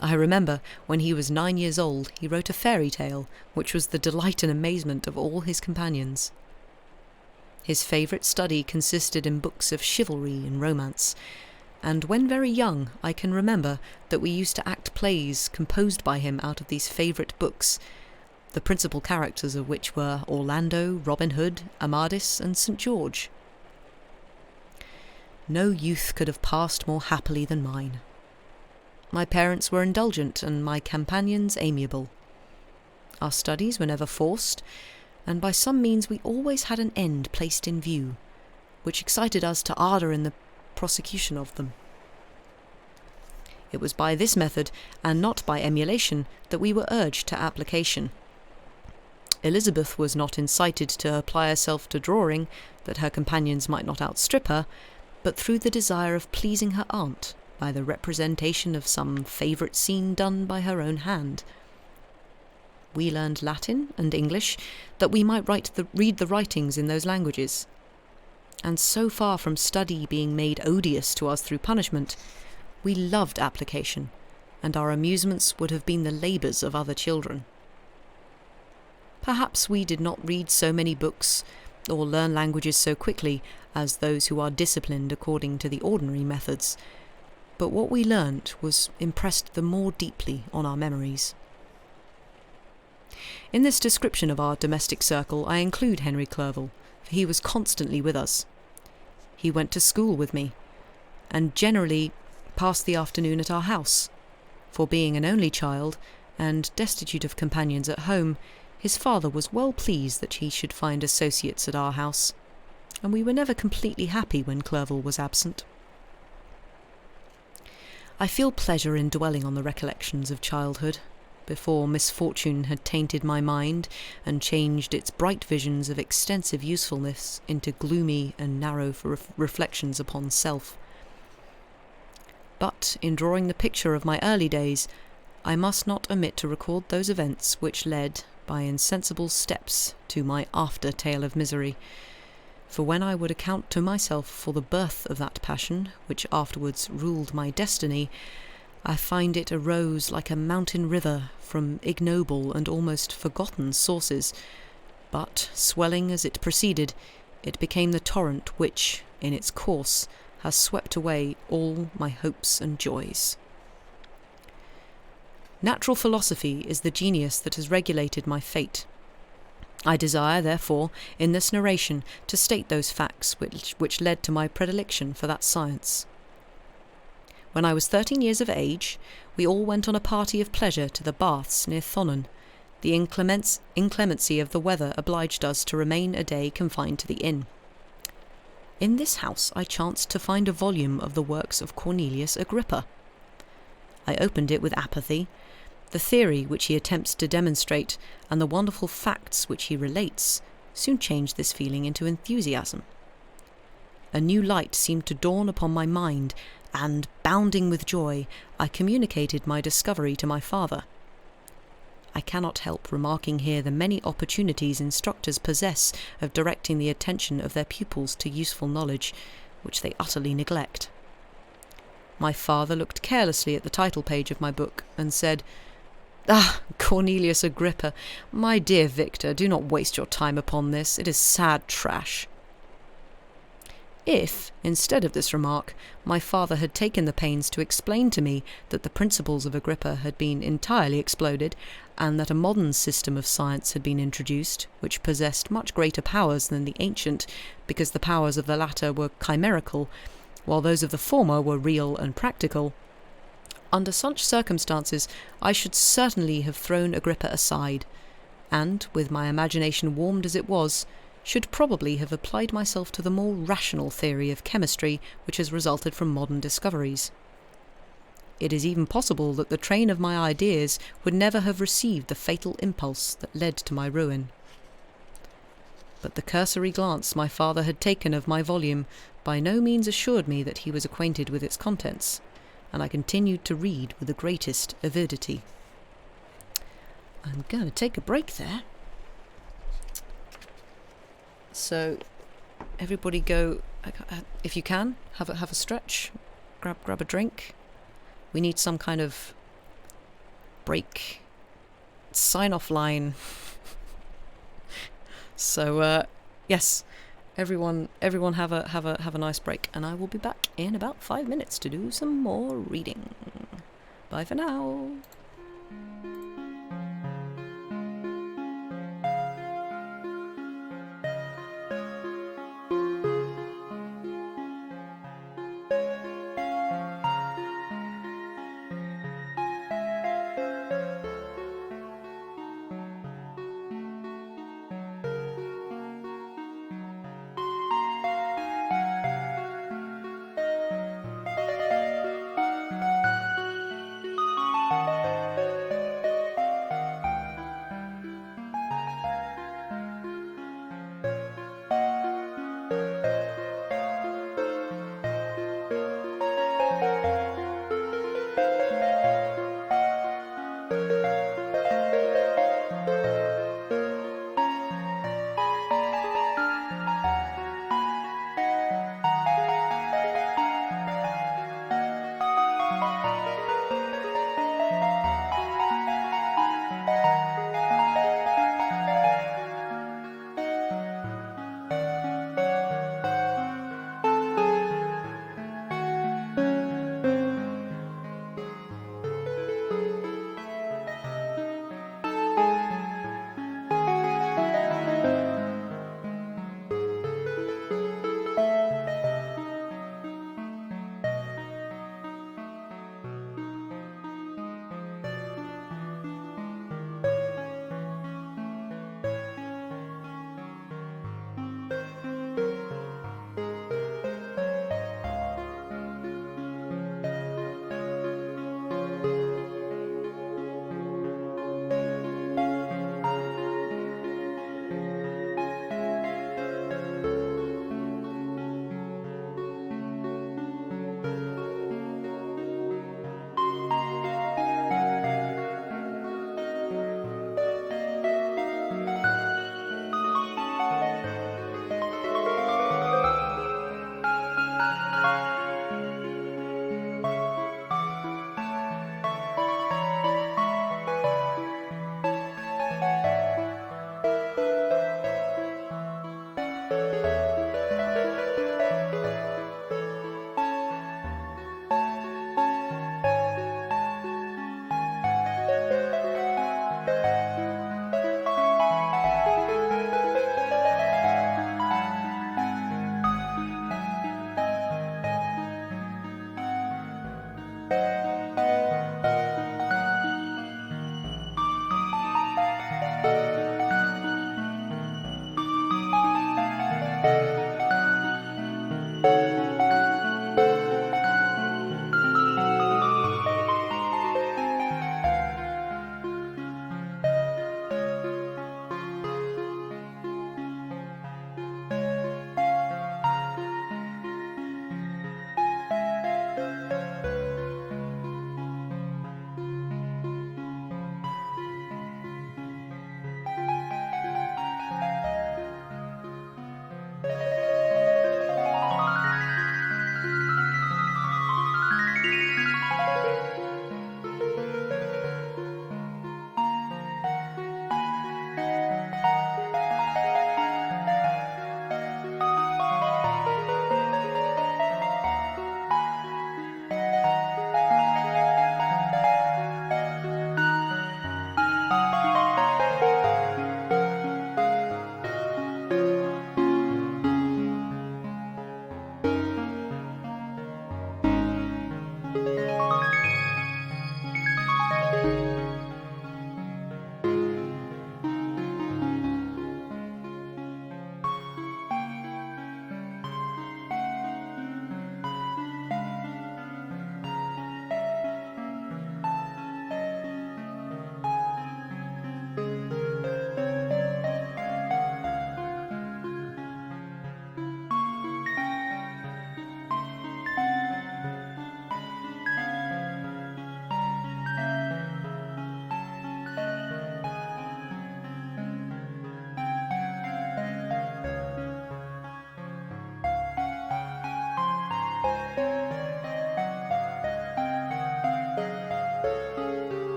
I remember when he was 9 years old he wrote a fairy tale which was the delight and amazement of all his companions. His favourite study consisted in books of chivalry and romance, and when very young I can remember that we used to act plays composed by him out of these favourite books, the principal characters of which were Orlando, Robin Hood, Amadis, and St. George. No youth could have passed more happily than mine. My parents were indulgent and my companions amiable. Our studies were never forced, and by some means we always had an end placed in view, which excited us to ardour in the prosecution of them. It was by this method, and not by emulation, that we were urged to application. Elizabeth was not incited to apply herself to drawing, that her companions might not outstrip her, but through the desire of pleasing her aunt by the representation of some favourite scene done by her own hand. We learned Latin and English, that we might read the writings in those languages. And so far from study being made odious to us through punishment, we loved application, and our amusements would have been the labours of other children. Perhaps we did not read so many books or learn languages so quickly as those who are disciplined according to the ordinary methods, but what we learnt was impressed the more deeply on our memories. In this description of our domestic circle I include Henry Clerval, for he was constantly with us. He went to school with me, and generally passed the afternoon at our house, for being an only child, and destitute of companions at home, his father was well pleased that he should find associates at our house, and we were never completely happy when Clerval was absent. I feel pleasure in dwelling on the recollections of childhood, before misfortune had tainted my mind and changed its bright visions of extensive usefulness into gloomy and narrow reflections upon self. But in drawing the picture of my early days, I must not omit to record those events which led, by insensible steps, to my after tale of misery. For when I would account to myself for the birth of that passion, which afterwards ruled my destiny, I find it arose like a mountain river from ignoble and almost forgotten sources, but, swelling as it proceeded, it became the torrent which, in its course, has swept away all my hopes and joys. Natural philosophy is the genius that has regulated my fate. I desire, therefore, in this narration to state those facts which led to my predilection for that science. When I was 13 years of age, we all went on a party of pleasure to the baths near Thonon, the inclemency of the weather obliged us to remain a day confined to the inn. In this house I chanced to find a volume of the works of Cornelius Agrippa. I opened it with apathy. The theory which he attempts to demonstrate and the wonderful facts which he relates soon changed this feeling into enthusiasm. A new light seemed to dawn upon my mind, and, bounding with joy, I communicated my discovery to my father. I cannot help remarking here the many opportunities instructors possess of directing the attention of their pupils to useful knowledge, which they utterly neglect. My father looked carelessly at the title page of my book, and said, "Ah, Cornelius Agrippa, my dear Victor, do not waste your time upon this. It is sad trash." If, instead of this remark, my father had taken the pains to explain to me that the principles of Agrippa had been entirely exploded, and that a modern system of science had been introduced, which possessed much greater powers than the ancient, because the powers of the latter were chimerical, while those of the former were real and practical, under such circumstances I should certainly have thrown Agrippa aside, and, with my imagination warmed as it was, should probably have applied myself to the more rational theory of chemistry which has resulted from modern discoveries. It is even possible that the train of my ideas would never have received the fatal impulse that led to my ruin. But the cursory glance my father had taken of my volume by no means assured me that he was acquainted with its contents, and I continued to read with the greatest avidity. I'm going to take a break there. So, everybody go, if you can, have a stretch, grab a drink. We need some kind of break, sign-off line. So, yes, everyone have a nice break, and I will be back in about 5 minutes to do some more reading. Bye for now.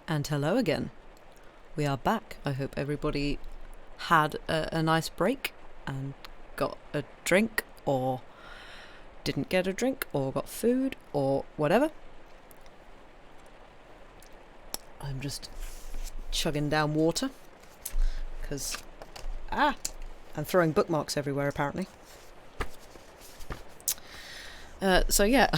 And hello again. We are back. I hope everybody had a nice break and got a drink, or didn't get a drink, or got food, or whatever. I'm just chugging down water because I'm throwing bookmarks everywhere apparently. So yeah,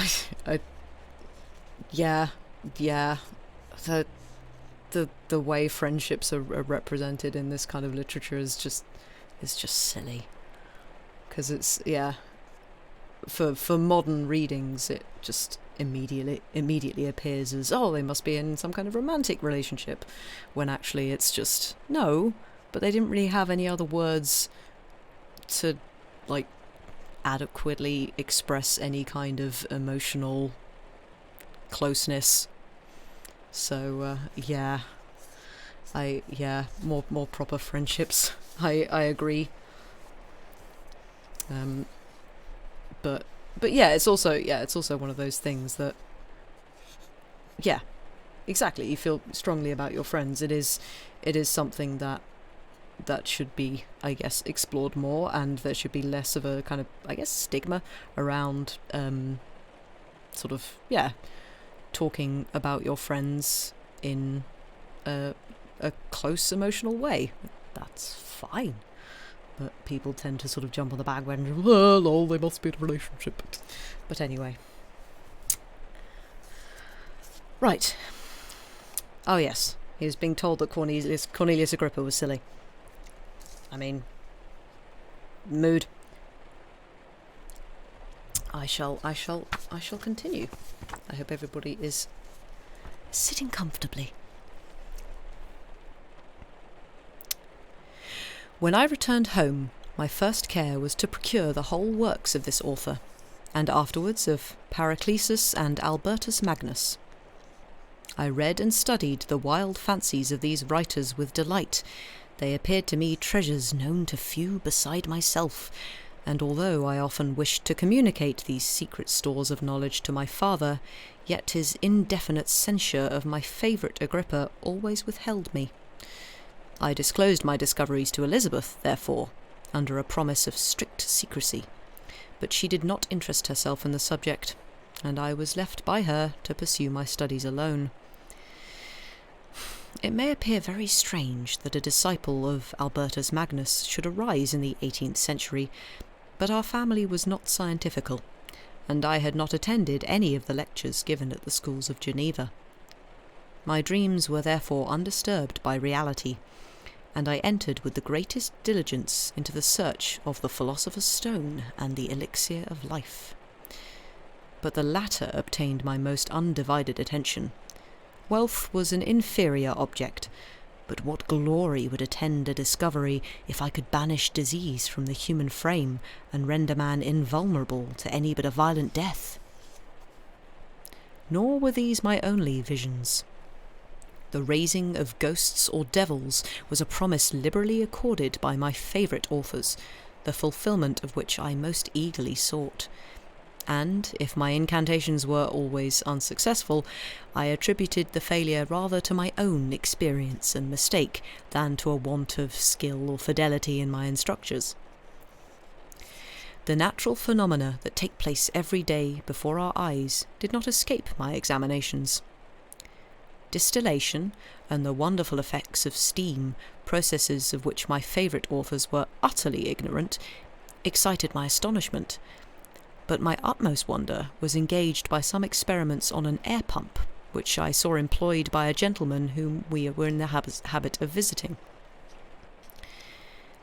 the way friendships are represented in this kind of literature is just silly, because it's for modern readings it just immediately appears as, oh, they must be in some kind of romantic relationship, when actually it's just no, but they didn't really have any other words to like adequately express any kind of emotional closeness. So more proper friendships. I agree. But yeah, it's also one of those things that, yeah, exactly. You feel strongly about your friends. It is something that should be, I guess, explored more, and there should be less of a kind of, I guess, stigma around talking about your friends in a close emotional way. That's fine. But people tend to sort of jump on the bandwagon, lol, they must be in a relationship. But anyway. Right. Oh yes, he was being told that Cornelius Agrippa was silly. I mean, mood. I shall continue. I hope everybody is sitting comfortably. When I returned home, my first care was to procure the whole works of this author, and afterwards of Paracelsus and Albertus Magnus. I read and studied the wild fancies of these writers with delight. They appeared to me treasures known to few beside myself, and although I often wished to communicate these secret stores of knowledge to my father, yet his indefinite censure of my favourite Agrippa always withheld me. I disclosed my discoveries to Elizabeth, therefore, under a promise of strict secrecy, but she did not interest herself in the subject, and I was left by her to pursue my studies alone. It may appear very strange that a disciple of Albertus Magnus should arise in the 18th century, but our family was not scientifical, and I had not attended any of the lectures given at the schools of Geneva. My dreams were therefore undisturbed by reality, and I entered with the greatest diligence into the search of the Philosopher's Stone and the Elixir of Life. But the latter obtained my most undivided attention. Wealth was an inferior object, but what glory would attend a discovery if I could banish disease from the human frame and render man invulnerable to any but a violent death? Nor were these my only visions. The raising of ghosts or devils was a promise liberally accorded by my favourite authors, the fulfilment of which I most eagerly sought. And, if my incantations were always unsuccessful, I attributed the failure rather to my own experience and mistake than to a want of skill or fidelity in my instructors. The natural phenomena that take place every day before our eyes did not escape my examinations. Distillation and the wonderful effects of steam, processes of which my favourite authors were utterly ignorant, excited my astonishment, but my utmost wonder was engaged by some experiments on an air pump, which I saw employed by a gentleman whom we were in the habit of visiting.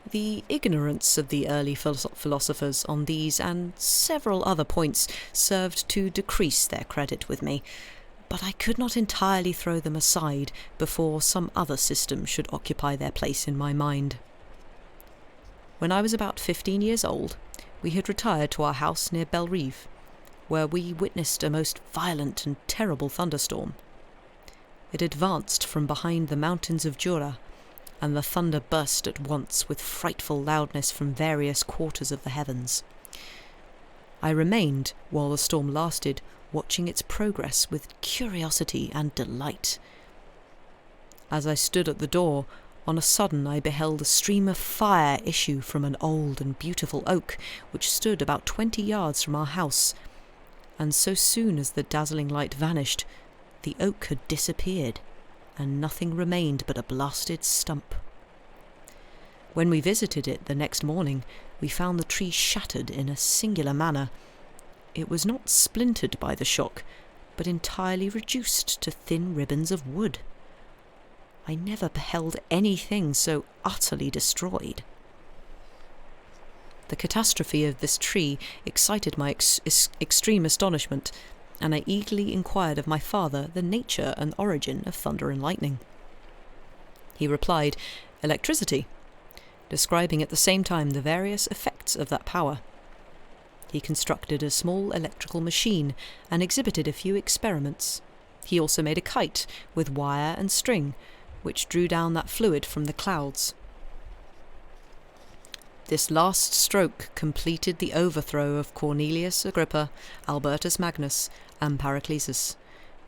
The ignorance of the early philosophers on these and several other points served to decrease their credit with me, but I could not entirely throw them aside before some other system should occupy their place in my mind. When I was about 15 years old, we had retired to our house near Bellerive, where we witnessed a most violent and terrible thunderstorm. It advanced from behind the mountains of Jura, and the thunder burst at once with frightful loudness from various quarters of the heavens. I remained, while the storm lasted, watching its progress with curiosity and delight. As I stood at the door, on a sudden I beheld a stream of fire issue from an old and beautiful oak which stood about 20 yards from our house, and so soon as the dazzling light vanished, the oak had disappeared, and nothing remained but a blasted stump. When we visited it the next morning, we found the tree shattered in a singular manner. It was not splintered by the shock, but entirely reduced to thin ribbons of wood. I never beheld anything so utterly destroyed. The catastrophe of this tree excited my extreme astonishment, and I eagerly inquired of my father the nature and origin of thunder and lightning. He replied, "Electricity," describing at the same time the various effects of that power. He constructed a small electrical machine and exhibited a few experiments. He also made a kite with wire and string, which drew down that fluid from the clouds. This last stroke completed the overthrow of Cornelius Agrippa, Albertus Magnus, and Paracelsus,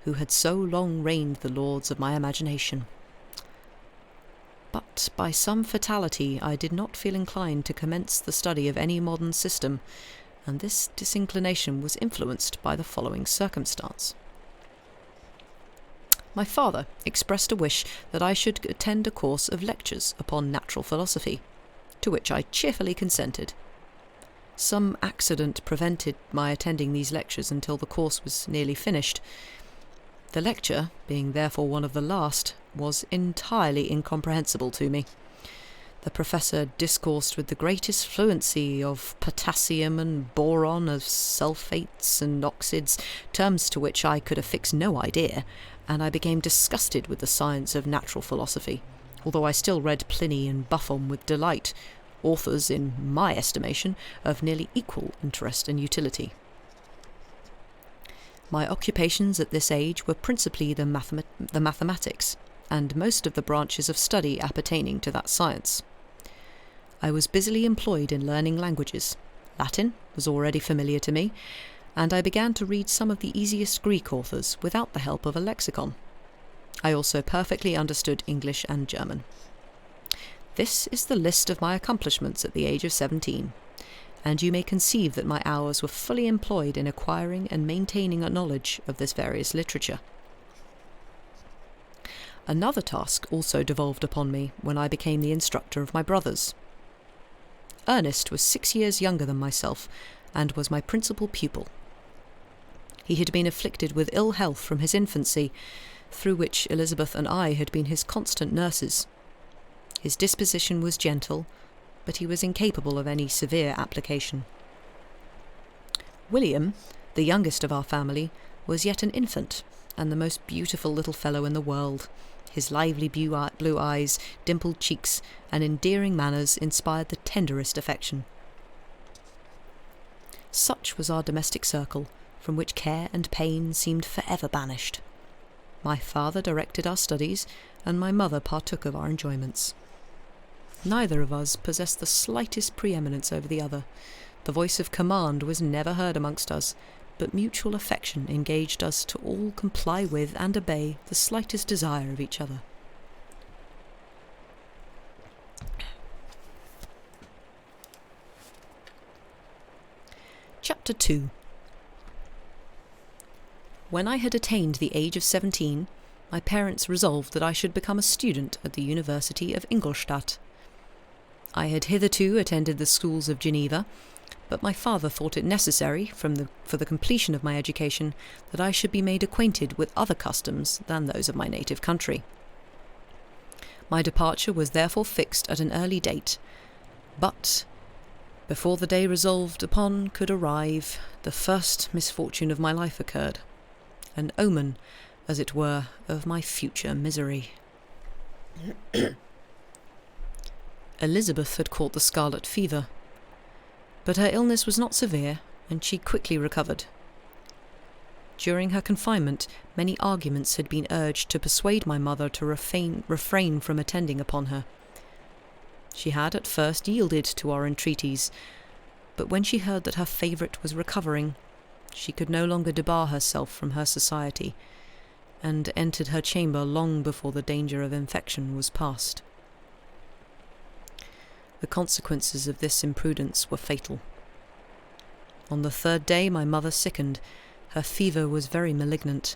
who had so long reigned the lords of my imagination. But by some fatality I did not feel inclined to commence the study of any modern system, and this disinclination was influenced by the following circumstance. My father expressed a wish that I should attend a course of lectures upon natural philosophy, to which I cheerfully consented. Some accident prevented my attending these lectures until the course was nearly finished. The lecture, being therefore one of the last, was entirely incomprehensible to me. The professor discoursed with the greatest fluency of potassium and boron, of sulphates and oxides, terms to which I could affix no idea, and I became disgusted with the science of natural philosophy, although I still read Pliny and Buffon with delight, authors, in my estimation, of nearly equal interest and utility. My occupations at this age were principally the mathematics, and most of the branches of study appertaining to that science. I was busily employed in learning languages. Latin was already familiar to me, and I began to read some of the easiest Greek authors without the help of a lexicon. I also perfectly understood English and German. This is the list of my accomplishments at the age of 17, and you may conceive that my hours were fully employed in acquiring and maintaining a knowledge of this various literature. Another task also devolved upon me when I became the instructor of my brothers. Ernest was 6 years younger than myself, and was my principal pupil. He had been afflicted with ill health from his infancy, through which Elizabeth and I had been his constant nurses. His disposition was gentle, but he was incapable of any severe application. William, the youngest of our family, was yet an infant, and the most beautiful little fellow in the world. His lively blue eyes, dimpled cheeks, and endearing manners inspired the tenderest affection. Such was our domestic circle, from which care and pain seemed forever banished. My father directed our studies, and my mother partook of our enjoyments. Neither of us possessed the slightest preeminence over the other. The voice of command was never heard amongst us, but mutual affection engaged us to all comply with and obey the slightest desire of each other. Chapter 2. When I had attained the age of 17, my parents resolved that I should become a student at the University of Ingolstadt. I had hitherto attended the schools of Geneva, but my father thought it necessary, for the completion of my education, that I should be made acquainted with other customs than those of my native country. My departure was therefore fixed at an early date, but before the day resolved upon could arrive, the first misfortune of my life occurred, an omen, as it were, of my future misery. Elizabeth had caught the scarlet fever, but her illness was not severe, and she quickly recovered. During her confinement, many arguments had been urged to persuade my mother to refrain from attending upon her. She had at first yielded to our entreaties, but when she heard that her favourite was recovering, she could no longer debar herself from her society, and entered her chamber long before the danger of infection was past. The consequences of this imprudence were fatal. On the third day my mother sickened. Her fever was very malignant,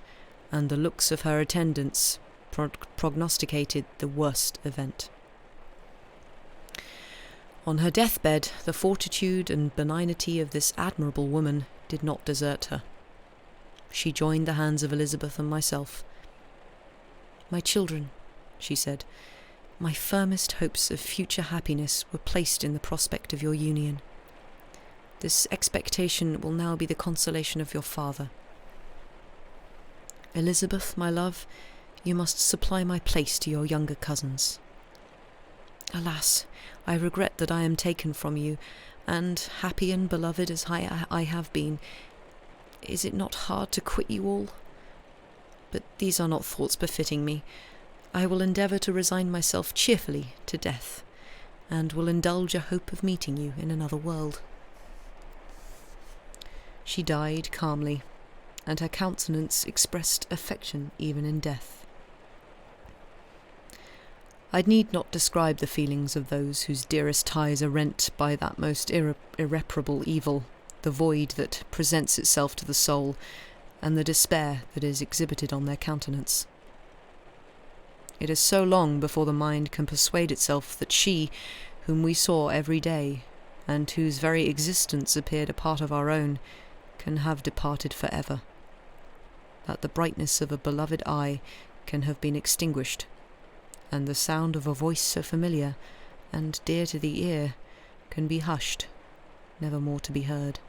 and the looks of her attendants prognosticated the worst event. On her deathbed, the fortitude and benignity of this admirable woman did not desert her. She joined the hands of Elizabeth and myself. "My children," she said, "my firmest hopes of future happiness were placed in the prospect of your union. This expectation will now be the consolation of your father. Elizabeth, my love, you must supply my place to your younger cousins. Alas, I regret that I am taken from you, and, happy and beloved as I have been, is it not hard to quit you all? But these are not thoughts befitting me. I will endeavour to resign myself cheerfully to death, and will indulge a hope of meeting you in another world." She died calmly, and her countenance expressed affection even in death. I need not describe the feelings of those whose dearest ties are rent by that most irreparable evil, the void that presents itself to the soul, and the despair that is exhibited on their countenance. It is so long before the mind can persuade itself that she, whom we saw every day, and whose very existence appeared a part of our own, can have departed for ever, that the brightness of a beloved eye can have been extinguished, and the sound of a voice so familiar and dear to the ear can be hushed, never more to be heard.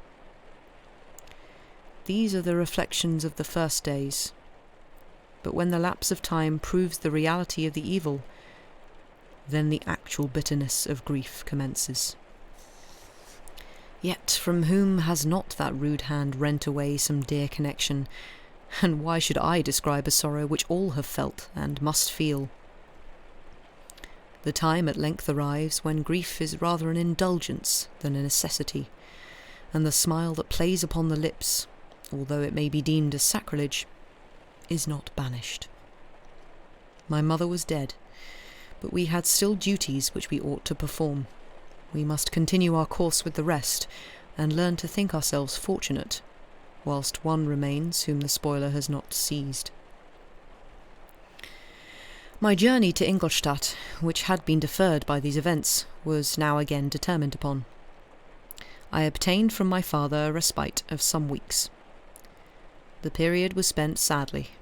These are the reflections of the first days, but when the lapse of time proves the reality of the evil, then the actual bitterness of grief commences. Yet from whom has not that rude hand rent away some dear connection, and why should I describe a sorrow which all have felt and must feel? The time at length arrives when grief is rather an indulgence than a necessity, and the smile that plays upon the lips, although it may be deemed a sacrilege, is not banished. My mother was dead, but we had still duties which we ought to perform. We must continue our course with the rest, and learn to think ourselves fortunate, whilst one remains whom the spoiler has not seized. My journey to Ingolstadt, which had been deferred by these events, was now again determined upon. I obtained from my father a respite of some weeks. The period was spent sadly.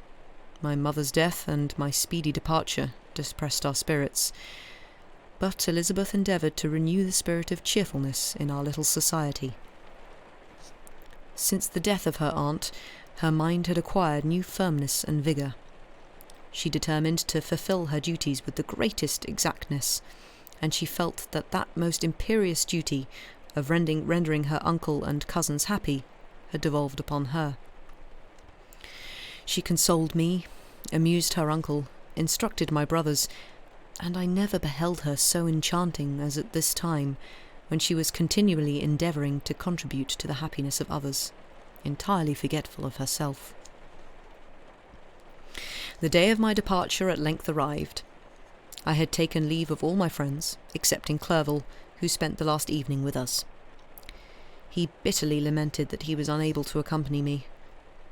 My mother's death and my speedy departure depressed our spirits, but Elizabeth endeavoured to renew the spirit of cheerfulness in our little society. Since the death of her aunt, her mind had acquired new firmness and vigour. She determined to fulfil her duties with the greatest exactness, and she felt that that most imperious duty of rendering her uncle and cousins happy had devolved upon her. She consoled me, amused her uncle, instructed my brothers, and I never beheld her so enchanting as at this time, when she was continually endeavouring to contribute to the happiness of others, entirely forgetful of herself. The day of my departure at length arrived. I had taken leave of all my friends, excepting Clerval, who spent the last evening with us. He bitterly lamented that he was unable to accompany me,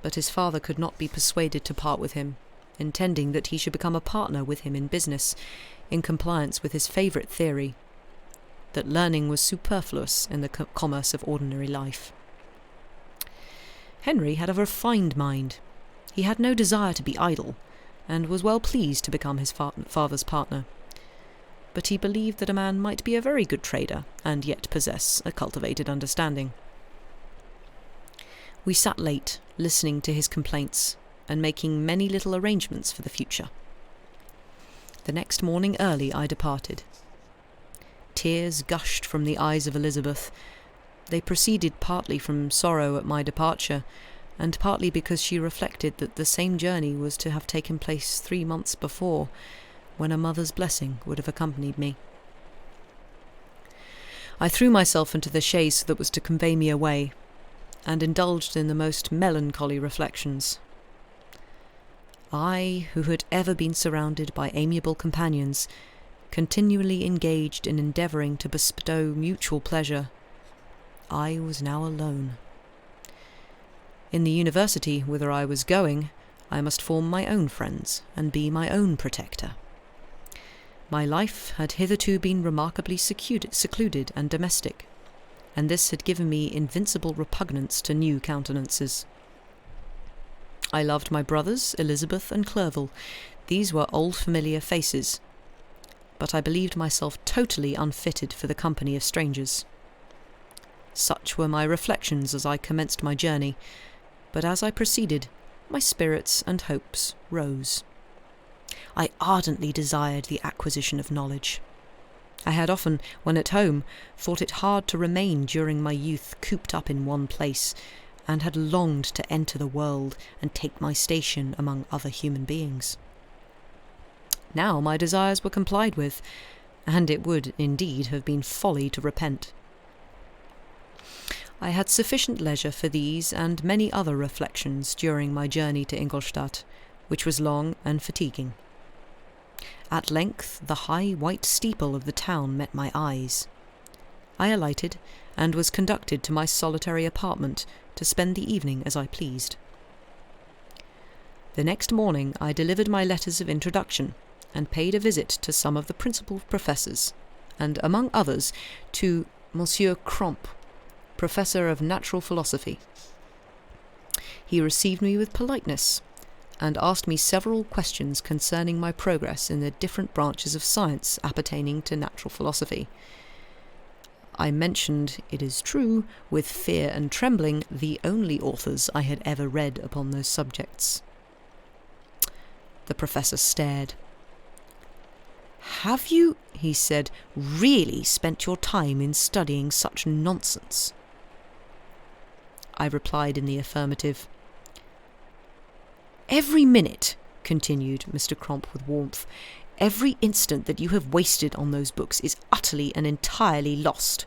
but his father could not be persuaded to part with him, intending that he should become a partner with him in business, in compliance with his favourite theory, that learning was superfluous in the commerce of ordinary life. Henry had a refined mind. He had no desire to be idle, and was well pleased to become his father's partner. But he believed that a man might be a very good trader, and yet possess a cultivated understanding. We sat late, listening to his complaints, and making many little arrangements for the future. The next morning early I departed. Tears gushed from the eyes of Elizabeth. They proceeded partly from sorrow at my departure, and partly because she reflected that the same journey was to have taken place 3 months before, when a mother's blessing would have accompanied me. I threw myself into the chaise that was to convey me away, and indulged in the most melancholy reflections. I, who had ever been surrounded by amiable companions, continually engaged in endeavouring to bestow mutual pleasure, I was now alone. In the university whither I was going, I must form my own friends and be my own protector. My life had hitherto been remarkably secluded and domestic, and this had given me invincible repugnance to new countenances. I loved my brothers, Elizabeth and Clerval. These were old familiar faces, but I believed myself totally unfitted for the company of strangers. Such were my reflections as I commenced my journey, but as I proceeded, my spirits and hopes rose. I ardently desired the acquisition of knowledge. I had often, when at home, thought it hard to remain during my youth cooped up in one place, and had longed to enter the world and take my station among other human beings. Now my desires were complied with, and it would, indeed, have been folly to repent. I had sufficient leisure for these and many other reflections during my journey to Ingolstadt, which was long and fatiguing. At length the high white steeple of the town met my eyes. I alighted, and was conducted to my solitary apartment to spend the evening as I pleased. The next morning I delivered my letters of introduction, and paid a visit to some of the principal professors, and among others to Monsieur Cromp, Professor of Natural Philosophy. He received me with politeness, and asked me several questions concerning my progress in the different branches of science appertaining to natural philosophy. I mentioned, it is true, with fear and trembling, the only authors I had ever read upon those subjects. The professor stared. "Have you," he said, "really spent your time in studying such nonsense?" I replied in the affirmative. "Every minute," continued Mr. Cromp with warmth, "every instant that you have wasted on those books is utterly and entirely lost.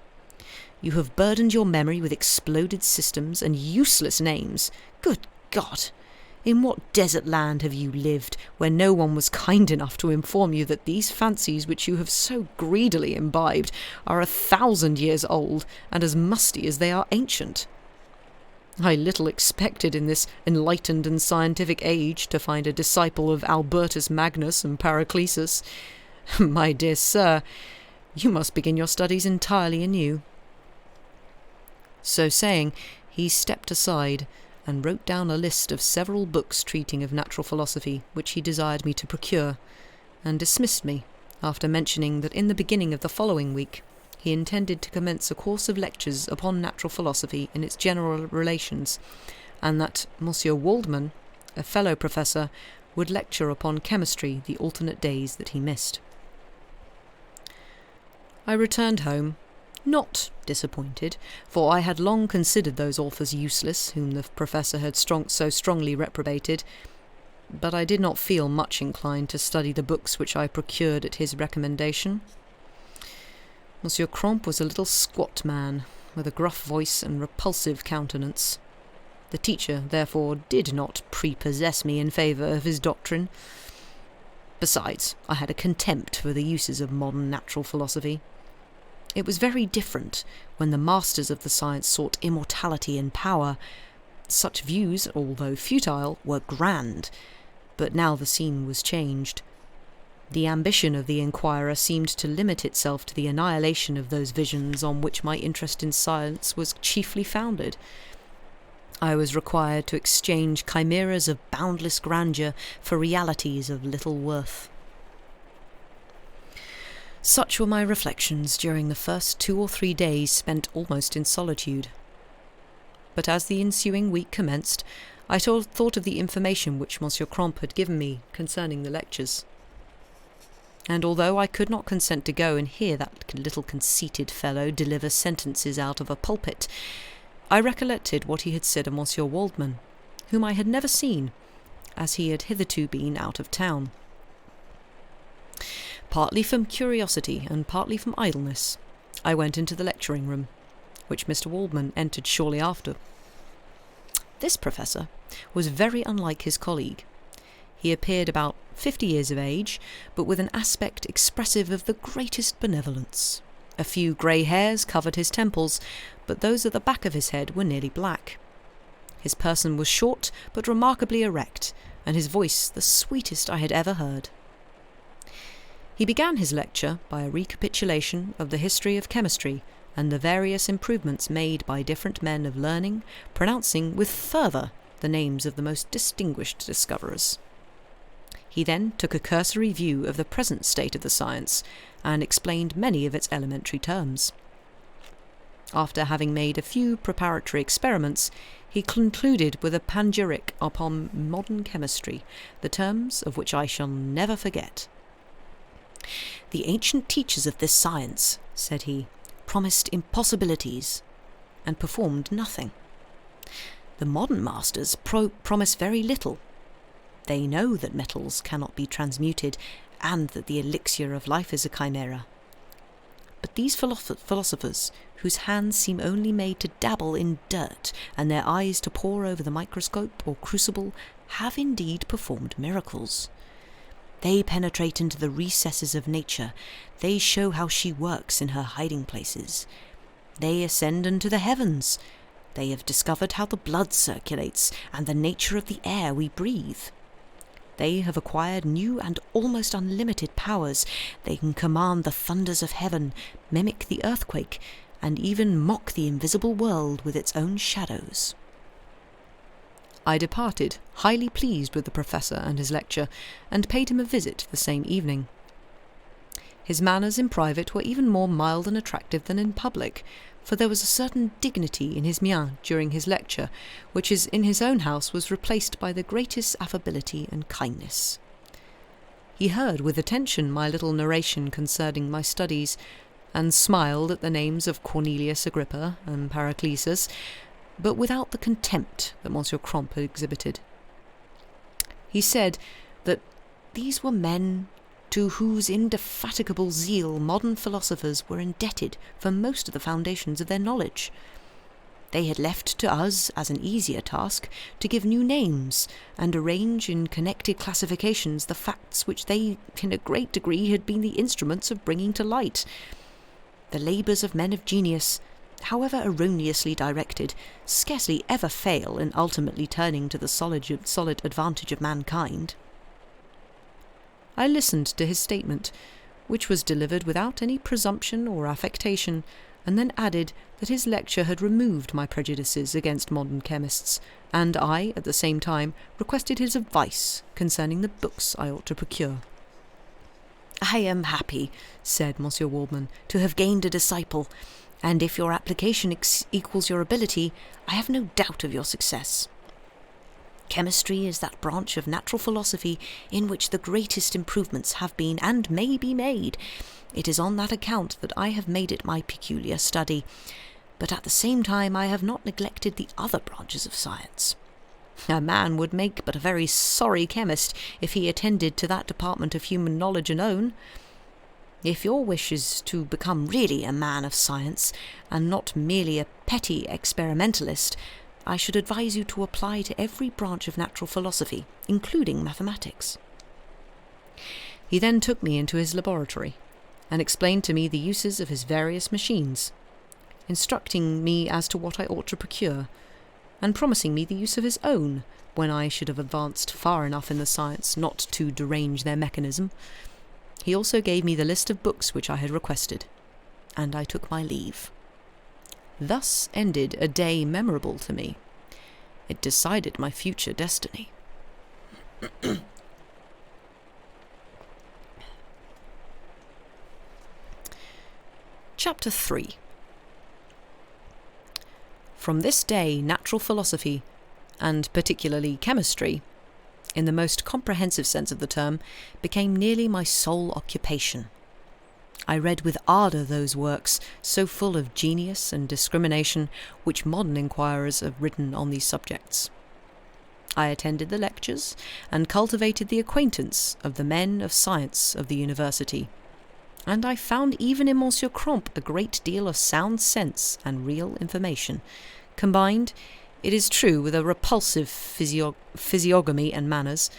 You have burdened your memory with exploded systems and useless names. Good God! In what desert land have you lived, where no one was kind enough to inform you that these fancies which you have so greedily imbibed are 1,000 years old, and as musty as they are ancient? I little expected in this enlightened and scientific age to find a disciple of Albertus Magnus and Paracelsus. My dear sir, you must begin your studies entirely anew." So saying, he stepped aside, and wrote down a list of several books treating of natural philosophy, which he desired me to procure, and dismissed me, after mentioning that in the beginning of the following week he intended to commence a course of lectures upon natural philosophy in its general relations, and that Monsieur Waldman, a fellow professor, would lecture upon chemistry the alternate days that he missed. I returned home, not disappointed, for I had long considered those authors useless whom the professor had so strongly reprobated, but I did not feel much inclined to study the books which I procured at his recommendation. Monsieur Cromp was a little squat man, with a gruff voice and repulsive countenance. The teacher, therefore, did not prepossess me in favour of his doctrine. Besides, I had a contempt for the uses of modern natural philosophy. It was very different when the masters of the science sought immortality and power. Such views, although futile, were grand, but now the scene was changed. The ambition of the inquirer seemed to limit itself to the annihilation of those visions on which my interest in science was chiefly founded. I was required to exchange chimeras of boundless grandeur for realities of little worth. Such were my reflections during the first 2 or 3 days spent almost in solitude. But as the ensuing week commenced, I thought of the information which Monsieur Cromp had given me concerning the lectures. And although I could not consent to go and hear that little conceited fellow deliver sentences out of a pulpit, I recollected what he had said of Monsieur Waldman, whom I had never seen, as he had hitherto been out of town. Partly from curiosity and partly from idleness, I went into the lecturing room, which Mr. Waldman entered shortly after. This professor was very unlike his colleague. He appeared about 50 years of age, but with an aspect expressive of the greatest benevolence. A few grey hairs covered his temples, but those at the back of his head were nearly black. His person was short, but remarkably erect, and his voice the sweetest I had ever heard. He began his lecture by a recapitulation of the history of chemistry and the various improvements made by different men of learning, pronouncing with fervour the names of the most distinguished discoverers. He then took a cursory view of the present state of the science, and explained many of its elementary terms. After having made a few preparatory experiments, he concluded with a panegyric upon modern chemistry, the terms of which I shall never forget. "The ancient teachers of this science," said he, "promised impossibilities, and performed nothing. The modern masters promise very little. They know that metals cannot be transmuted, and that the elixir of life is a chimera. But these philosophers, whose hands seem only made to dabble in dirt, and their eyes to pore over the microscope or crucible, have indeed performed miracles. They penetrate into the recesses of nature. They show how she works in her hiding places. They ascend into the heavens. They have discovered how the blood circulates, and the nature of the air we breathe. They have acquired new and almost unlimited powers. They can command the thunders of heaven, mimic the earthquake, and even mock the invisible world with its own shadows." I departed, highly pleased with the professor and his lecture, and paid him a visit the same evening. His manners in private were even more mild and attractive than in public, for there was a certain dignity in his mien during his lecture, which in his own house was replaced by the greatest affability and kindness. He heard with attention my little narration concerning my studies, and smiled at the names of Cornelius Agrippa and Paracelsus, but without the contempt that Monsieur Cromp had exhibited. He said that these were men to whose indefatigable zeal modern philosophers were indebted for most of the foundations of their knowledge. They had left to us, as an easier task, to give new names, and arrange in connected classifications the facts which they, in a great degree, had been the instruments of bringing to light. The labours of men of genius, however erroneously directed, scarcely ever fail in ultimately turning to the solid advantage of mankind. I listened to his statement, which was delivered without any presumption or affectation, and then added that his lecture had removed my prejudices against modern chemists, and I, at the same time, requested his advice concerning the books I ought to procure. "I am happy," said Monsieur Waldman, "to have gained a disciple, and if your application equals your ability, I have no doubt of your success. Chemistry is that branch of natural philosophy in which the greatest improvements have been and may be made. It is on that account that I have made it my peculiar study, but at the same time I have not neglected the other branches of science. A man would make but a very sorry chemist if he attended to that department of human knowledge alone. If your wish is to become really a man of science, and not merely a petty experimentalist, I should advise you to apply to every branch of natural philosophy, including mathematics." He then took me into his laboratory, and explained to me the uses of his various machines, instructing me as to what I ought to procure, and promising me the use of his own, when I should have advanced far enough in the science not to derange their mechanism. He also gave me the list of books which I had requested, and I took my leave. Thus ended a day memorable to me. It decided my future destiny. Chapter 3. From this day, natural philosophy, and particularly chemistry, in the most comprehensive sense of the term, became nearly my sole occupation. I read with ardour those works, so full of genius and discrimination, which modern inquirers have written on these subjects. I attended the lectures, and cultivated the acquaintance of the men of science of the university, and I found even in Monsieur Cromp a great deal of sound sense and real information, combined, it is true, with a repulsive physiognomy and manners,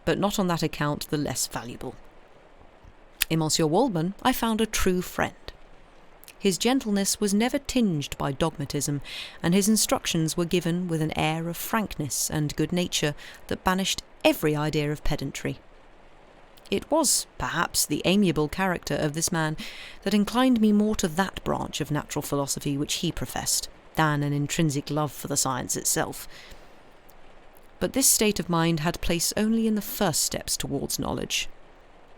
but not on that account the less valuable. In Monsieur Waldman I found a true friend. His gentleness was never tinged by dogmatism, and his instructions were given with an air of frankness and good nature that banished every idea of pedantry. It was, perhaps, the amiable character of this man that inclined me more to that branch of natural philosophy which he professed, than an intrinsic love for the science itself. But this state of mind had place only in the first steps towards knowledge.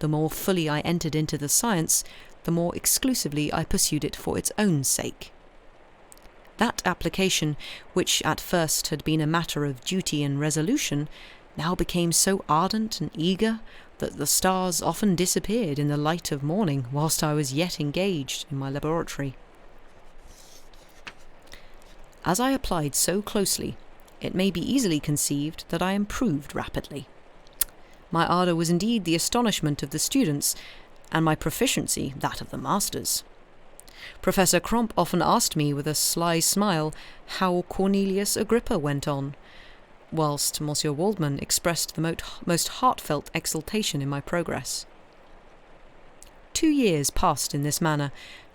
The more fully I entered into the science, the more exclusively I pursued it for its own sake. That application, which at first had been a matter of duty and resolution, now became so ardent and eager that the stars often disappeared in the light of morning whilst I was yet engaged in my laboratory. As I applied so closely, it may be easily conceived that I improved rapidly. My ardour was indeed the astonishment of the students, and my proficiency that of the masters. Professor Cromp often asked me with a sly smile how Cornelius Agrippa went on, whilst Monsieur Waldman expressed the most heartfelt exultation in my progress. 2 years passed in this manner,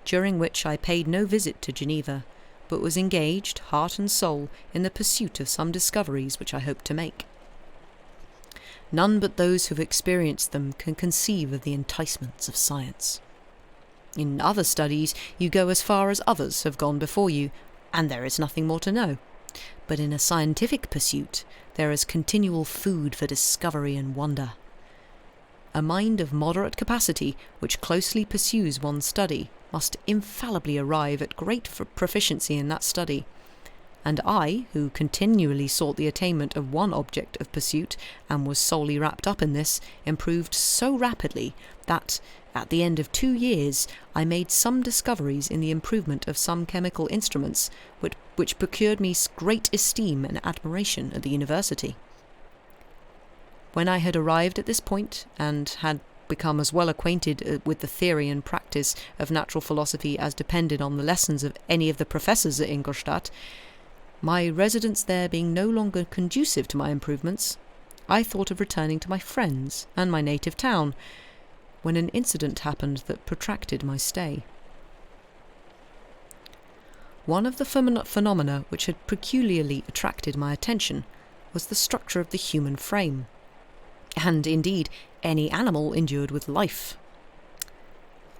during which I paid no visit to Geneva, but was engaged, heart and soul, in the pursuit of some discoveries which I hoped to make. None but those who have experienced them can conceive of the enticements of science. In other studies you go as far as others have gone before you, and there is nothing more to know. But in a scientific pursuit there is continual food for discovery and wonder. A mind of moderate capacity, which closely pursues one's study, must infallibly arrive at great proficiency in that study. And I, who continually sought the attainment of one object of pursuit, and was solely wrapped up in this, improved so rapidly that, at the end of 2 years, I made some discoveries in the improvement of some chemical instruments, which procured me great esteem and admiration at the university. When I had arrived at this point, and had become as well acquainted with the theory and practice of natural philosophy as depended on the lessons of any of the professors at Ingolstadt, my residence there being no longer conducive to my improvements, I thought of returning to my friends and my native town, when an incident happened that protracted my stay. One of the phenomena which had peculiarly attracted my attention was the structure of the human frame, and indeed any animal endued with life.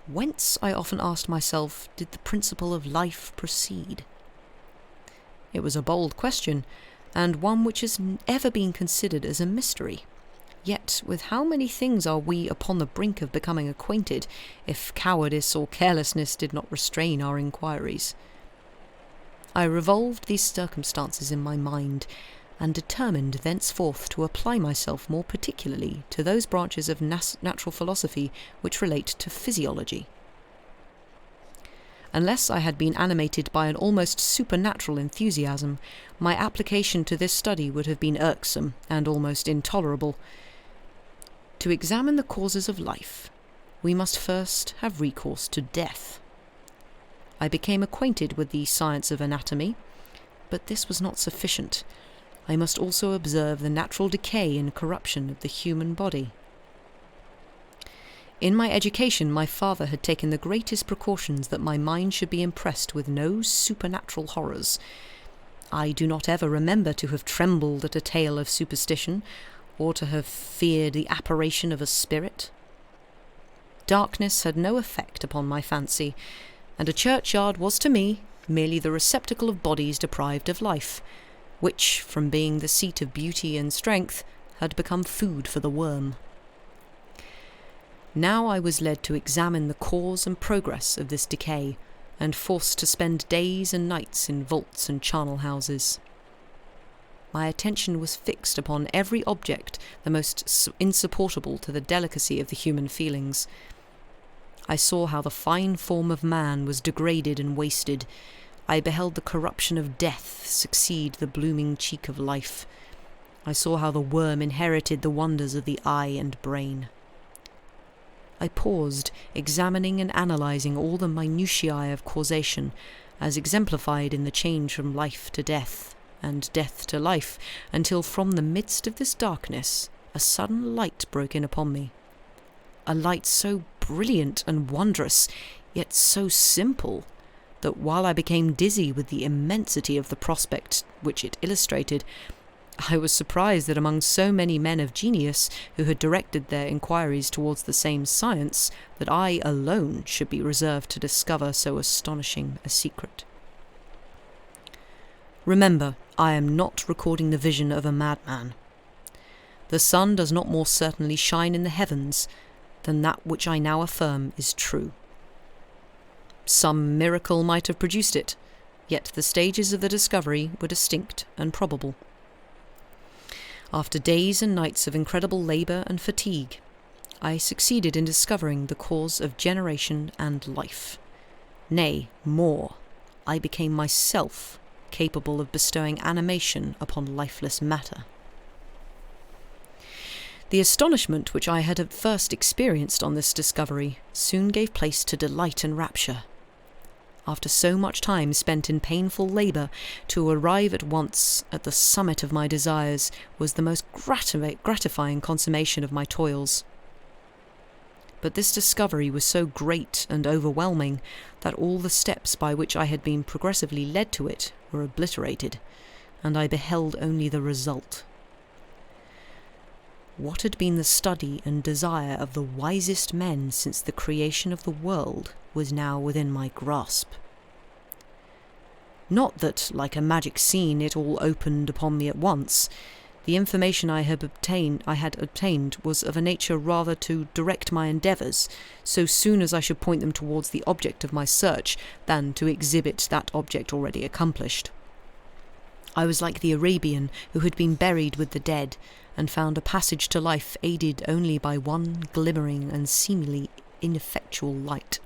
Whence, I often asked myself, did the principle of life proceed? It was a bold question, and one which has ever been considered as a mystery. Yet with how many things are we upon the brink of becoming acquainted, if cowardice or carelessness did not restrain our inquiries? I revolved these circumstances in my mind, and determined thenceforth to apply myself more particularly to those branches of natural philosophy which relate to physiology. Unless I had been animated by an almost supernatural enthusiasm, my application to this study would have been irksome and almost intolerable. To examine the causes of life, we must first have recourse to death. I became acquainted with the science of anatomy, but this was not sufficient. I must also observe the natural decay and corruption of the human body. In my education, my father had taken the greatest precautions that my mind should be impressed with no supernatural horrors. I do not ever remember to have trembled at a tale of superstition, or to have feared the apparition of a spirit. Darkness had no effect upon my fancy, and a churchyard was to me merely the receptacle of bodies deprived of life, which, from being the seat of beauty and strength, had become food for the worm. Now I was led to examine the cause and progress of this decay, and forced to spend days and nights in vaults and charnel houses. My attention was fixed upon every object the most insupportable to the delicacy of the human feelings. I saw how the fine form of man was degraded and wasted. I beheld the corruption of death succeed the blooming cheek of life. I saw how the worm inherited the wonders of the eye and brain. I paused, examining and analysing all the minutiae of causation, as exemplified in the change from life to death, and death to life, until from the midst of this darkness a sudden light broke in upon me. A light so brilliant and wondrous, yet so simple, that while I became dizzy with the immensity of the prospect which it illustrated, I was surprised that among so many men of genius who had directed their inquiries towards the same science, that I alone should be reserved to discover so astonishing a secret. Remember, I am not recording the vision of a madman. The sun does not more certainly shine in the heavens than that which I now affirm is true. Some miracle might have produced it, yet the stages of the discovery were distinct and probable. After days and nights of incredible labour and fatigue, I succeeded in discovering the cause of generation and life. Nay, more, I became myself capable of bestowing animation upon lifeless matter. The astonishment which I had at first experienced on this discovery soon gave place to delight and rapture. After so much time spent in painful labour, to arrive at once at the summit of my desires was the most gratifying consummation of my toils. But this discovery was so great and overwhelming that all the steps by which I had been progressively led to it were obliterated, and I beheld only the result. What had been the study and desire of the wisest men since the creation of the world was now within my grasp. Not that, like a magic scene, it all opened upon me at once. The information I had obtained was of a nature rather to direct my endeavours, so soon as I should point them towards the object of my search, than to exhibit that object already accomplished. I was like the Arabian who had been buried with the dead, and found a passage to life aided only by one glimmering and seemingly ineffectual light.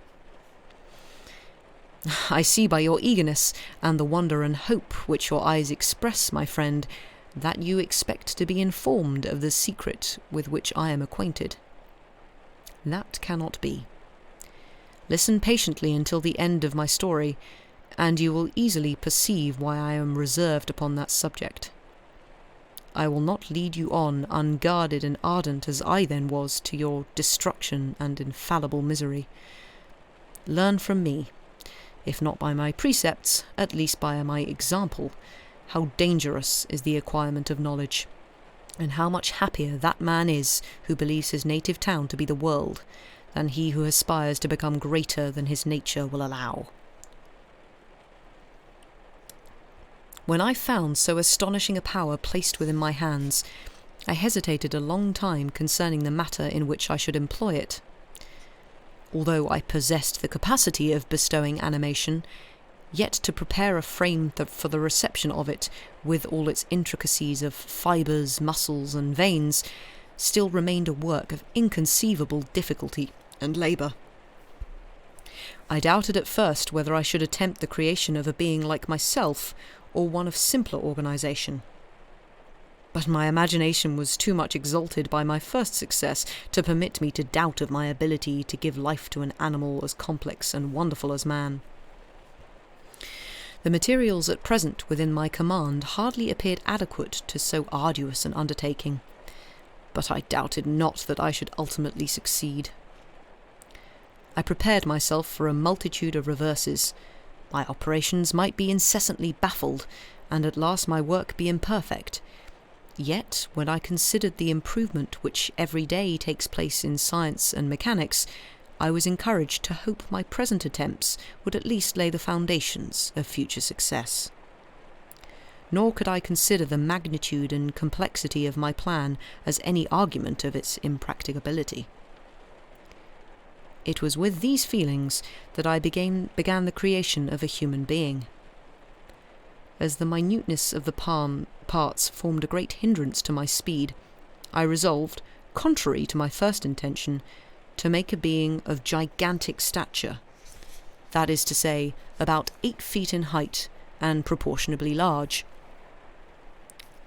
I see by your eagerness, and the wonder and hope which your eyes express, my friend, that you expect to be informed of the secret with which I am acquainted. That cannot be. Listen patiently until the end of my story, and you will easily perceive why I am reserved upon that subject. I will not lead you on unguarded and ardent as I then was to your destruction and infallible misery. Learn from me, if not by my precepts, at least by my example, how dangerous is the acquirement of knowledge, and how much happier that man is who believes his native town to be the world, than he who aspires to become greater than his nature will allow. When I found so astonishing a power placed within my hands, I hesitated a long time concerning the matter in which I should employ it. Although I possessed the capacity of bestowing animation, yet to prepare a frame for the reception of it, with all its intricacies of fibres, muscles, and veins, still remained a work of inconceivable difficulty and labour. I doubted at first whether I should attempt the creation of a being like myself, or one of simpler organisation. But my imagination was too much exalted by my first success to permit me to doubt of my ability to give life to an animal as complex and wonderful as man. The materials at present within my command hardly appeared adequate to so arduous an undertaking, but I doubted not that I should ultimately succeed. I prepared myself for a multitude of reverses. My operations might be incessantly baffled, and at last my work be imperfect. Yet, when I considered the improvement which every day takes place in science and mechanics, I was encouraged to hope my present attempts would at least lay the foundations of future success. Nor could I consider the magnitude and complexity of my plan as any argument of its impracticability. It was with these feelings that I began the creation of a human being. As the minuteness of the parts formed a great hindrance to my speed, I resolved, contrary to my first intention, to make a being of gigantic stature, that is to say, about 8 feet in height and proportionably large.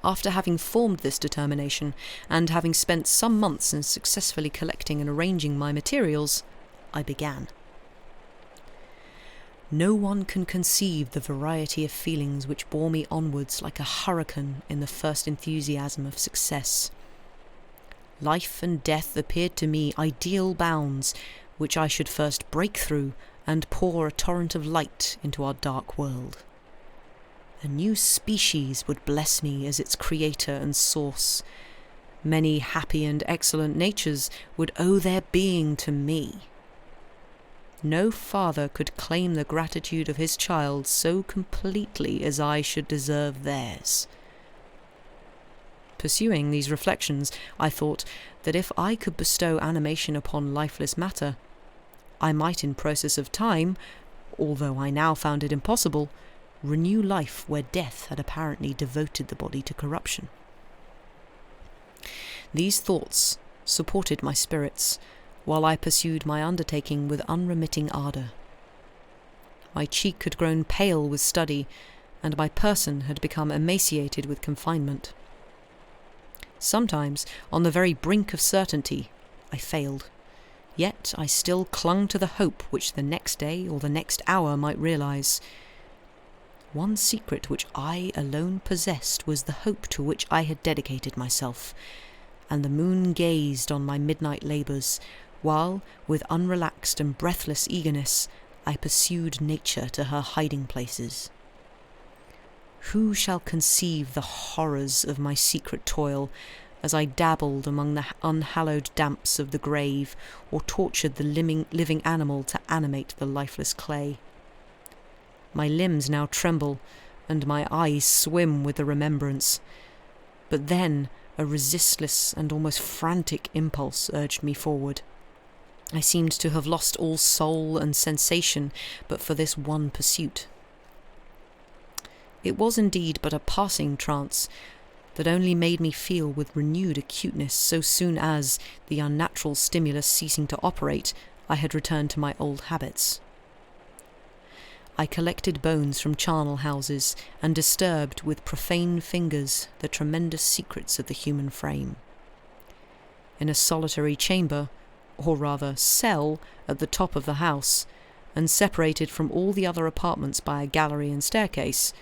After having formed this determination, and having spent some months in successfully collecting and arranging my materials, I began. No one can conceive the variety of feelings which bore me onwards like a hurricane in the first enthusiasm of success. Life and death appeared to me ideal bounds, which I should first break through and pour a torrent of light into our dark world. A new species would bless me as its creator and source. Many happy and excellent natures would owe their being to me. No father could claim the gratitude of his child so completely as I should deserve theirs. Pursuing these reflections, I thought that if I could bestow animation upon lifeless matter, I might in process of time, although I now found it impossible, renew life where death had apparently devoted the body to corruption. These thoughts supported my spirits, while I pursued my undertaking with unremitting ardour. My cheek had grown pale with study, and my person had become emaciated with confinement. Sometimes, on the very brink of certainty, I failed. Yet I still clung to the hope which the next day or the next hour might realise. One secret which I alone possessed was the hope to which I had dedicated myself, and the moon gazed on my midnight labours, while, with unrelaxed and breathless eagerness, I pursued nature to her hiding places. Who shall conceive the horrors of my secret toil, as I dabbled among the unhallowed damps of the grave, or tortured the living animal to animate the lifeless clay? My limbs now tremble, and my eyes swim with the remembrance. But then a resistless and almost frantic impulse urged me forward. I seemed to have lost all soul and sensation but for this one pursuit. It was indeed but a passing trance that only made me feel with renewed acuteness so soon as, the unnatural stimulus ceasing to operate, I had returned to my old habits. I collected bones from charnel houses and disturbed with profane fingers the tremendous secrets of the human frame. In a solitary chamber, or rather cell, at the top of the house, and separated from all the other apartments by a gallery and staircase,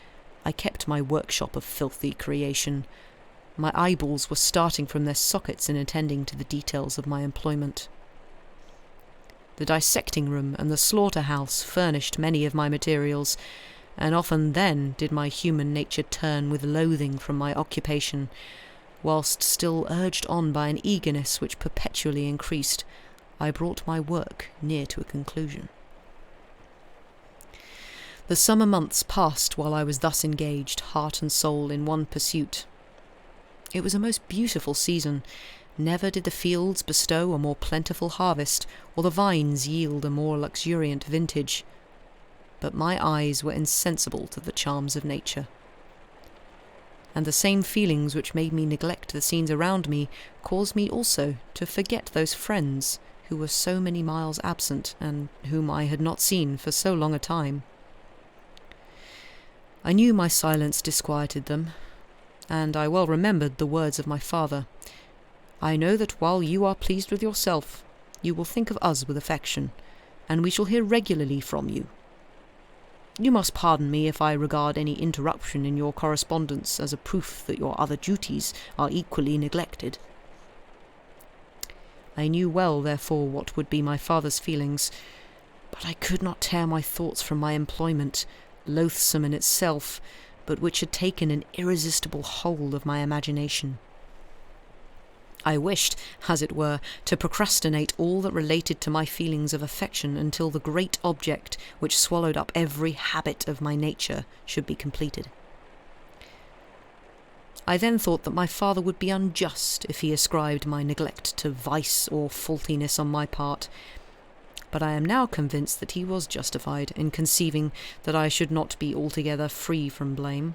I kept my workshop of filthy creation. My eyeballs were starting from their sockets in attending to the details of my employment. The dissecting room and the slaughter-house furnished many of my materials, and often then did my human nature turn with loathing from my occupation, whilst still urged on by an eagerness which perpetually increased, I brought my work near to a conclusion. The summer months passed while I was thus engaged, heart and soul, in one pursuit. It was a most beautiful season. Never did the fields bestow a more plentiful harvest, or the vines yield a more luxuriant vintage. But my eyes were insensible to the charms of nature. And the same feelings which made me neglect the scenes around me caused me also to forget those friends who were so many miles absent, and whom I had not seen for so long a time. I knew my silence disquieted them, and I well remembered the words of my father. I know that while you are pleased with yourself, you will think of us with affection, and we shall hear regularly from you. You must pardon me if I regard any interruption in your correspondence as a proof that your other duties are equally neglected. I knew well, therefore, what would be my father's feelings, but I could not tear my thoughts from my employment, loathsome in itself, but which had taken an irresistible hold of my imagination. I wished, as it were, to procrastinate all that related to my feelings of affection until the great object which swallowed up every habit of my nature should be completed. I then thought that my father would be unjust if he ascribed my neglect to vice or faultiness on my part, but I am now convinced that he was justified in conceiving that I should not be altogether free from blame.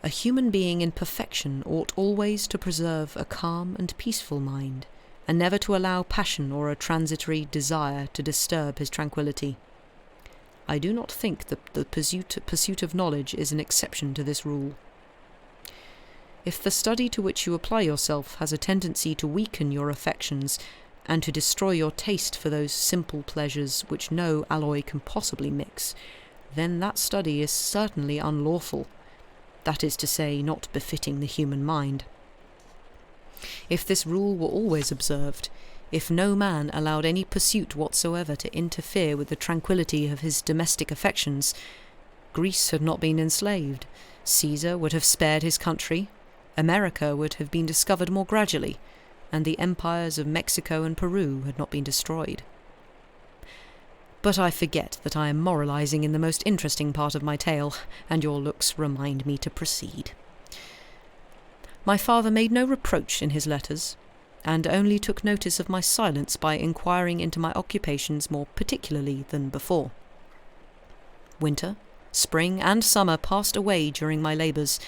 A human being in perfection ought always to preserve a calm and peaceful mind, and never to allow passion or a transitory desire to disturb his tranquillity. I do not think that the pursuit of knowledge is an exception to this rule. If the study to which you apply yourself has a tendency to weaken your affections, and to destroy your taste for those simple pleasures which no alloy can possibly mix, then that study is certainly unlawful, that is to say, not befitting the human mind. If this rule were always observed, if no man allowed any pursuit whatsoever to interfere with the tranquillity of his domestic affections, Greece had not been enslaved, Caesar would have spared his country, America would have been discovered more gradually, and the empires of Mexico and Peru had not been destroyed. But I forget that I am moralizing in the most interesting part of my tale, and your looks remind me to proceed. My father made no reproach in his letters, and only took notice of my silence by inquiring into my occupations more particularly than before. Winter, spring, and summer passed away during my labours,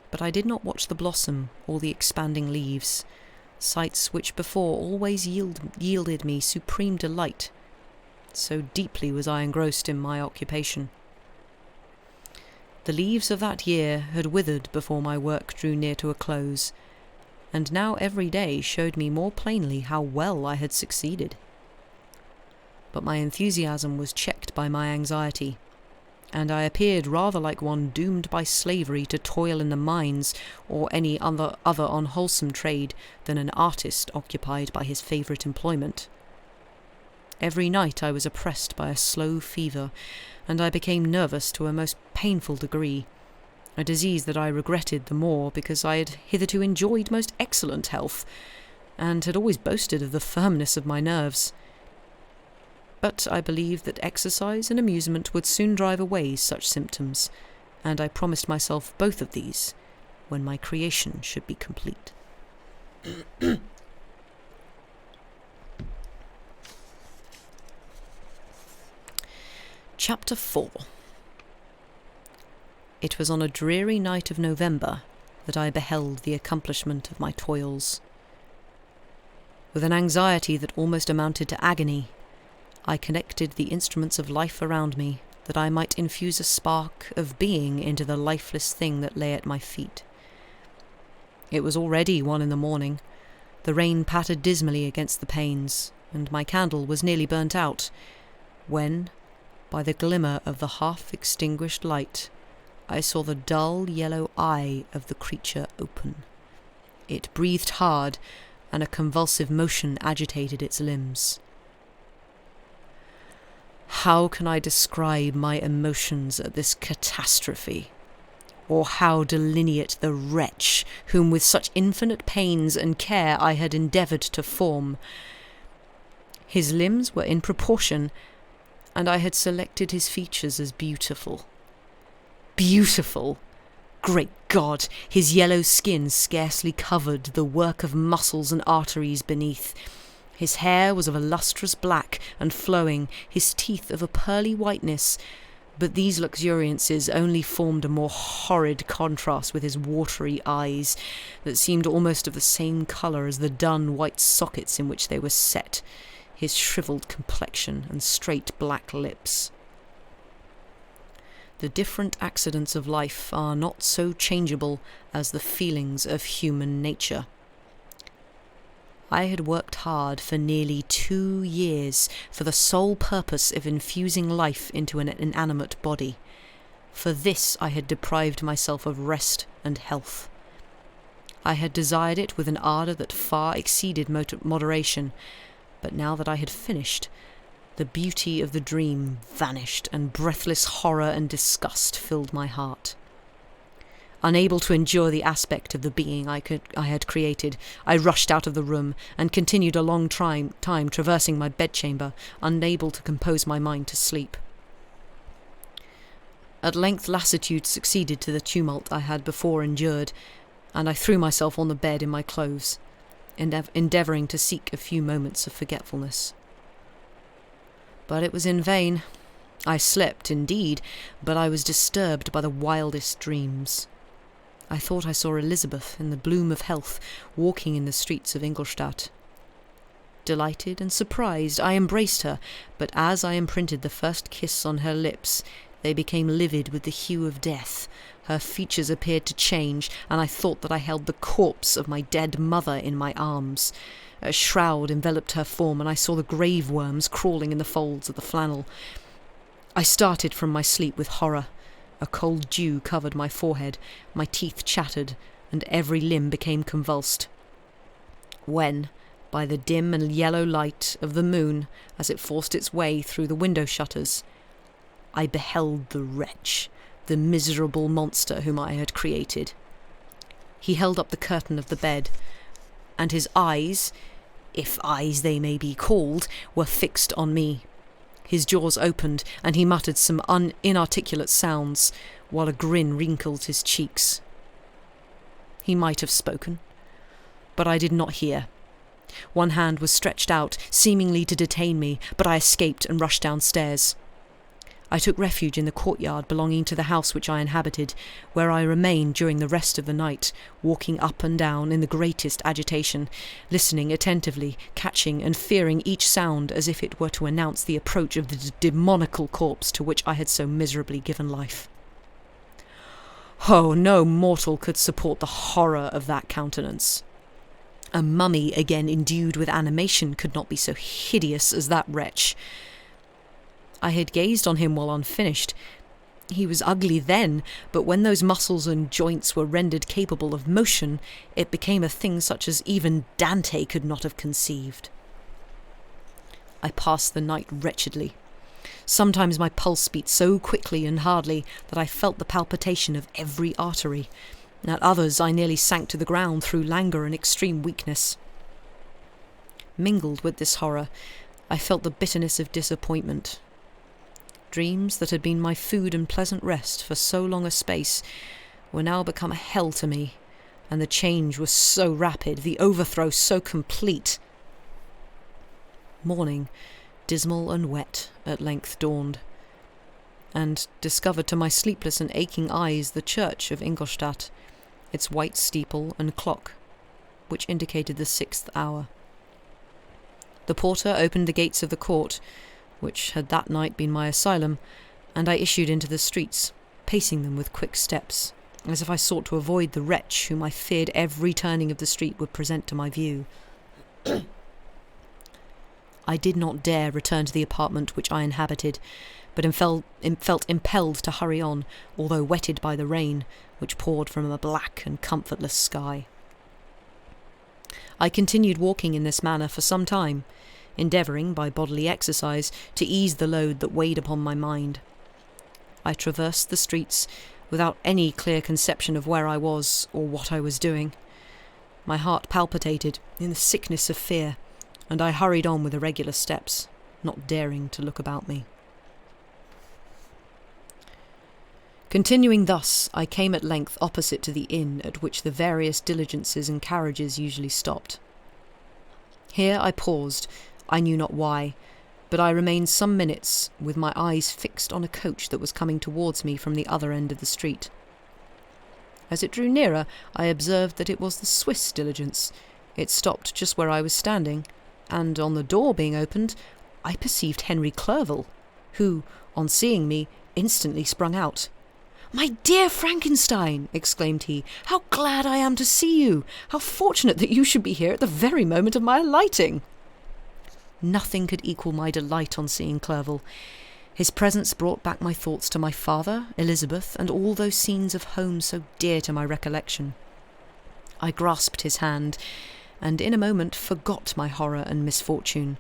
but I did not watch the blossom or the expanding leaves, sights which before always yielded me supreme delight, so deeply was I engrossed in my occupation. The leaves of that year had withered before my work drew near to a close, and now every day showed me more plainly how well I had succeeded. But my enthusiasm was checked by my anxiety, and I appeared rather like one doomed by slavery to toil in the mines or any other unwholesome trade than an artist occupied by his favourite employment. Every night I was oppressed by a slow fever, and I became nervous to a most painful degree, a disease that I regretted the more because I had hitherto enjoyed most excellent health, and had always boasted of the firmness of my nerves. But I believed that exercise and amusement would soon drive away such symptoms, and I promised myself both of these when my creation should be complete. Chapter 4. It was on a dreary night of November that I beheld the accomplishment of my toils. With an anxiety that almost amounted to agony, I connected the instruments of life around me, that I might infuse a spark of being into the lifeless thing that lay at my feet. It was already 1 a.m. The rain pattered dismally against the panes, and my candle was nearly burnt out, when, by the glimmer of the half-extinguished light, I saw the dull yellow eye of the creature open. It breathed hard, and a convulsive motion agitated its limbs. How can I describe my emotions at this catastrophe? Or how delineate the wretch whom with such infinite pains and care I had endeavoured to form? His limbs were in proportion, and I had selected his features as beautiful. Beautiful! Great God! His yellow skin scarcely covered the work of muscles and arteries beneath. His hair was of a lustrous black and flowing, his teeth of a pearly whiteness, but these luxuriances only formed a more horrid contrast with his watery eyes, that seemed almost of the same colour as the dun white sockets in which they were set, his shrivelled complexion and straight black lips. The different accidents of life are not so changeable as the feelings of human nature. I had worked hard for nearly 2 years for the sole purpose of infusing life into an inanimate body. For this I had deprived myself of rest and health. I had desired it with an ardour that far exceeded moderation, but now that I had finished, the beauty of the dream vanished, and breathless horror and disgust filled my heart. Unable to endure the aspect of the being I had created, I rushed out of the room, and continued a long time traversing my bedchamber, unable to compose my mind to sleep. At length lassitude succeeded to the tumult I had before endured, and I threw myself on the bed in my clothes, endeavouring to seek a few moments of forgetfulness. But it was in vain. I slept, indeed, but I was disturbed by the wildest dreams. I thought I saw Elizabeth, in the bloom of health, walking in the streets of Ingolstadt. Delighted and surprised, I embraced her, but as I imprinted the first kiss on her lips, they became livid with the hue of death. Her features appeared to change, and I thought that I held the corpse of my dead mother in my arms. A shroud enveloped her form, and I saw the grave worms crawling in the folds of the flannel. I started from my sleep with horror. A cold dew covered my forehead, my teeth chattered, and every limb became convulsed. when, by the dim and yellow light of the moon as it forced its way through the window shutters, I beheld the wretch, the miserable monster whom I had created. He held up the curtain of the bed, and his eyes, if eyes they may be called, were fixed on me. His jaws opened, and he muttered some inarticulate sounds, while a grin wrinkled his cheeks. He might have spoken, but I did not hear. One hand was stretched out, seemingly to detain me, but I escaped and rushed downstairs. I took refuge in the courtyard belonging to the house which I inhabited, where I remained during the rest of the night, walking up and down in the greatest agitation, listening attentively, catching and fearing each sound as if it were to announce the approach of the demoniacal corpse to which I had so miserably given life. Oh, no mortal could support the horror of that countenance. A mummy again endued with animation could not be so hideous as that wretch. I had gazed on him while unfinished. He was ugly then, but when those muscles and joints were rendered capable of motion, it became a thing such as even Dante could not have conceived. I passed the night wretchedly. Sometimes my pulse beat so quickly and hardly that I felt the palpitation of every artery. At others I nearly sank to the ground through languor and extreme weakness. Mingled with this horror, I felt the bitterness of disappointment. Dreams that had been my food and pleasant rest for so long a space were now become a hell to me, and the change was so rapid, the overthrow so complete. Morning, dismal and wet, at length dawned, and discovered to my sleepless and aching eyes the church of Ingolstadt, its white steeple and clock, which indicated the 6th hour. The porter opened the gates of the court, which had that night been my asylum, and I issued into the streets, pacing them with quick steps, as if I sought to avoid the wretch whom I feared every turning of the street would present to my view. I did not dare return to the apartment which I inhabited, but felt impelled to hurry on, although wetted by the rain, which poured from a black and comfortless sky. I continued walking in this manner for some time, endeavouring, by bodily exercise, to ease the load that weighed upon my mind. I traversed the streets without any clear conception of where I was or what I was doing. My heart palpitated in the sickness of fear, and I hurried on with irregular steps, not daring to look about me. Continuing thus, I came at length opposite to the inn at which the various diligences and carriages usually stopped. Here I paused, I knew not why, but I remained some minutes with my eyes fixed on a coach that was coming towards me from the other end of the street. As it drew nearer, I observed that it was the Swiss diligence. It stopped just where I was standing, and on the door being opened, I perceived Henry Clerval, who, on seeing me, instantly sprung out. "My dear Frankenstein!" exclaimed he. "How glad I am to see you! How fortunate that you should be here at the very moment of my alighting!" Nothing could equal my delight on seeing Clerval. His presence brought back my thoughts to my father, Elizabeth, and all those scenes of home so dear to my recollection. I grasped his hand, and in a moment forgot my horror and misfortune.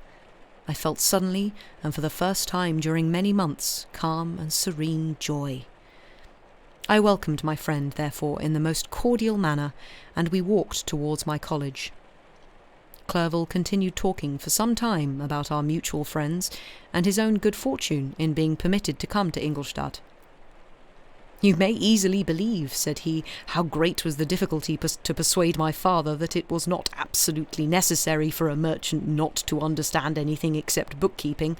I felt suddenly, and for the first time during many months, calm and serene joy. I welcomed my friend, therefore, in the most cordial manner, and we walked towards my college. Clerval continued talking for some time about our mutual friends and his own good fortune in being permitted to come to Ingolstadt. "You may easily believe," said he, "how great was the difficulty to persuade my father that it was not absolutely necessary for a merchant not to understand anything except bookkeeping,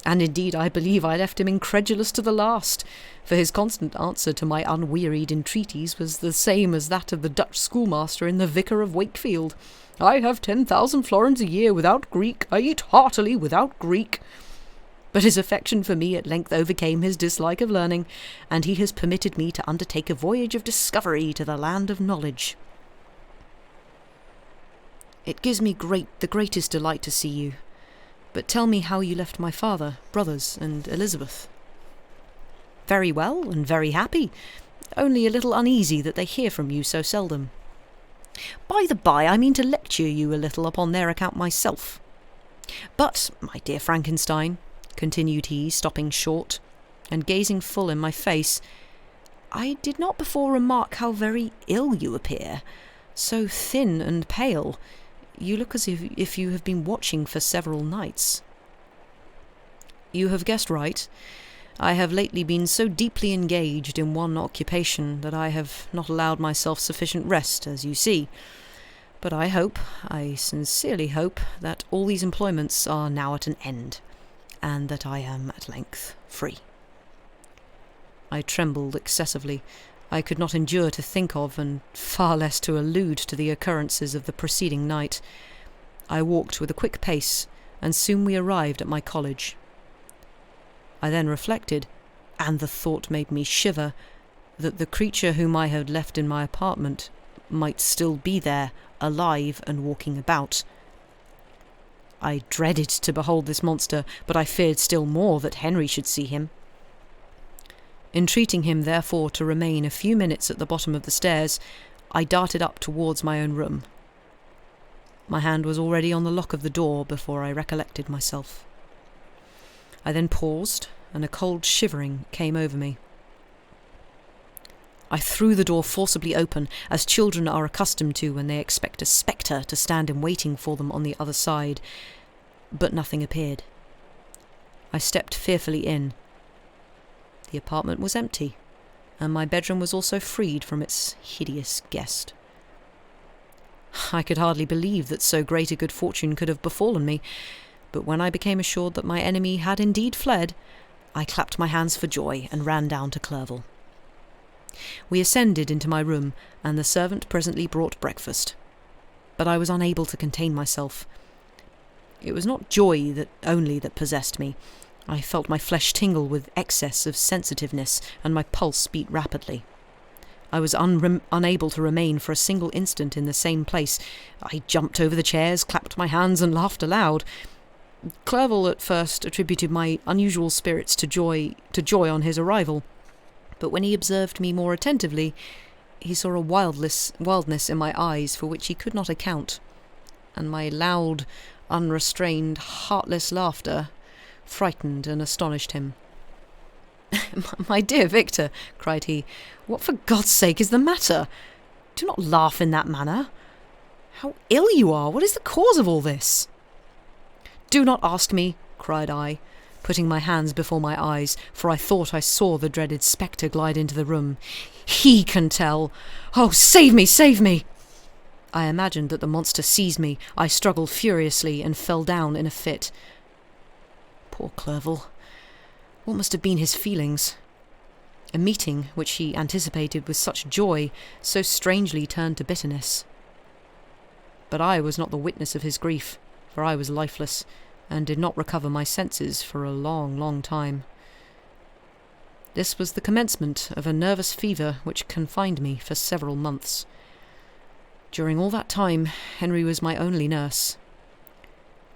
and indeed I believe I left him incredulous to the last, for his constant answer to my unwearied entreaties was the same as that of the Dutch schoolmaster in The Vicar of Wakefield. 'I have 10,000 florins a year without Greek. I eat heartily without Greek.' But his affection for me at length overcame his dislike of learning, and he has permitted me to undertake a voyage of discovery to the land of knowledge. It gives me the greatest delight to see you. But tell me how you left my father, brothers, and Elizabeth." "Very well, and very happy, only a little uneasy that they hear from you so seldom." By the by, I mean to lecture you a little upon their account myself. But, my dear Frankenstein," continued he, stopping short, and gazing full in my face, "I did not before remark how very ill you appear, so thin and pale. You look as if you have been watching for several nights." "You have guessed right. I have lately been so deeply engaged in one occupation that I have not allowed myself sufficient rest, as you see. But I sincerely hope, that all these employments are now at an end, and that I am at length free." I trembled excessively. I could not endure to think of, and far less to allude to, the occurrences of the preceding night. I walked with a quick pace, and soon we arrived at my college. I then reflected, and the thought made me shiver, that the creature whom I had left in my apartment might still be there, alive and walking about. I dreaded to behold this monster, but I feared still more that Henry should see him. Entreating him, therefore, to remain a few minutes at the bottom of the stairs, I darted up towards my own room. My hand was already on the lock of the door before I recollected myself. I then paused, and a cold shivering came over me. I threw the door forcibly open, as children are accustomed to when they expect a spectre to stand in waiting for them on the other side, but nothing appeared. I stepped fearfully in. The apartment was empty, and my bedroom was also freed from its hideous guest. I could hardly believe that so great a good fortune could have befallen me, but when I became assured that my enemy had indeed fled, I clapped my hands for joy and ran down to Clerval. We ascended into my room, and the servant presently brought breakfast. But I was unable to contain myself. It was not joy only that possessed me. I felt my flesh tingle with excess of sensitiveness, and my pulse beat rapidly. I was unable to remain for a single instant in the same place. I jumped over the chairs, clapped my hands, and laughed aloud. Clerval at first attributed my unusual spirits to joy on his arrival, but when he observed me more attentively, he saw a wildness in my eyes for which he could not account, and my loud, unrestrained, heartless laughter frightened and astonished him. "My dear Victor," cried he, "what for God's sake is the matter? Do not laugh in that manner. How ill you are! What is the cause of all this?" "Do not ask me," cried I, putting my hands before my eyes, for I thought I saw the dreaded spectre glide into the room. "He can tell. Oh, save me, save me!" I imagined that the monster seized me. I struggled furiously and fell down in a fit. Poor Clerval! What must have been his feelings? A meeting, which he anticipated with such joy, so strangely turned to bitterness. But I was not the witness of his grief, for I was lifeless, and did not recover my senses for a long, long time. This was the commencement of a nervous fever which confined me for several months. During all that time, Henry was my only nurse.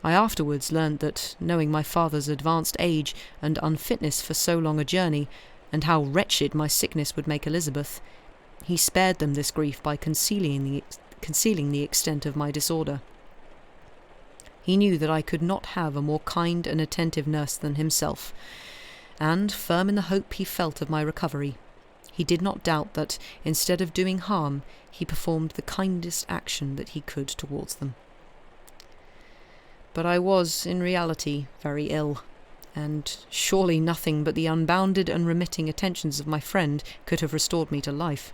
I afterwards learned that, knowing my father's advanced age and unfitness for so long a journey, and how wretched my sickness would make Elizabeth, he spared them this grief by concealing the extent of my disorder. He knew that I could not have a more kind and attentive nurse than himself, and, firm in the hope he felt of my recovery, he did not doubt that, instead of doing harm, he performed the kindest action that he could towards them. But I was, in reality, very ill, and surely nothing but the unbounded and remitting attentions of my friend could have restored me to life.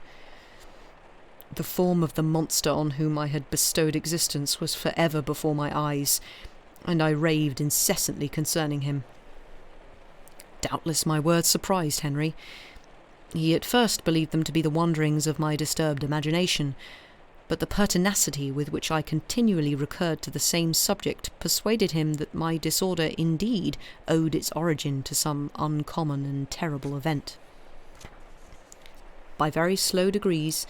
The form of the monster on whom I had bestowed existence was for ever before my eyes, and I raved incessantly concerning him. Doubtless my words surprised Henry. He at first believed them to be the wanderings of my disturbed imagination, but the pertinacity with which I continually recurred to the same subject persuaded him that my disorder indeed owed its origin to some uncommon and terrible event. By very slow degrees,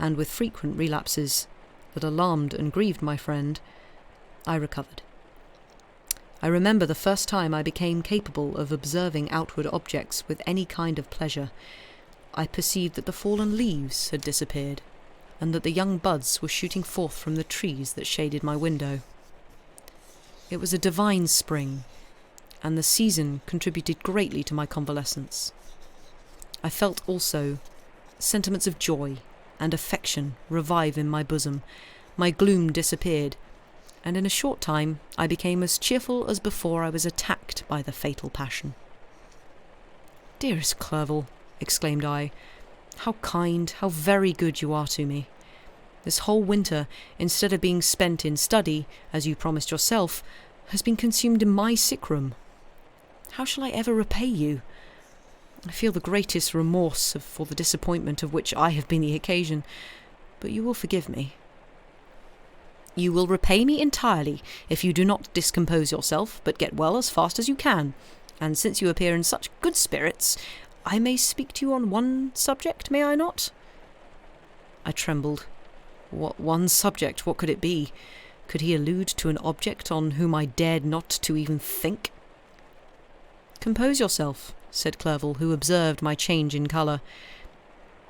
and with frequent relapses that alarmed and grieved my friend, I recovered. I remember the first time I became capable of observing outward objects with any kind of pleasure. I perceived that the fallen leaves had disappeared, and that the young buds were shooting forth from the trees that shaded my window. It was a divine spring, and the season contributed greatly to my convalescence. I felt also sentiments of joy and affection revive in my bosom. My gloom disappeared, and in a short time I became as cheerful as before I was attacked by the fatal passion. "Dearest Clerval," exclaimed I, "how kind, how very good you are to me. This whole winter, instead of being spent in study, as you promised yourself, has been consumed in my sick room. How shall I ever repay you? I feel the greatest remorse for the disappointment of which I have been the occasion, but you will forgive me." "You will repay me entirely if you do not discompose yourself, but get well as fast as you can. And since you appear in such good spirits, I may speak to you on one subject, may I not?" I trembled. What one subject? What could it be? Could he allude to an object on whom I dared not to even think? "Compose yourself," said Clerval, who observed my change in colour.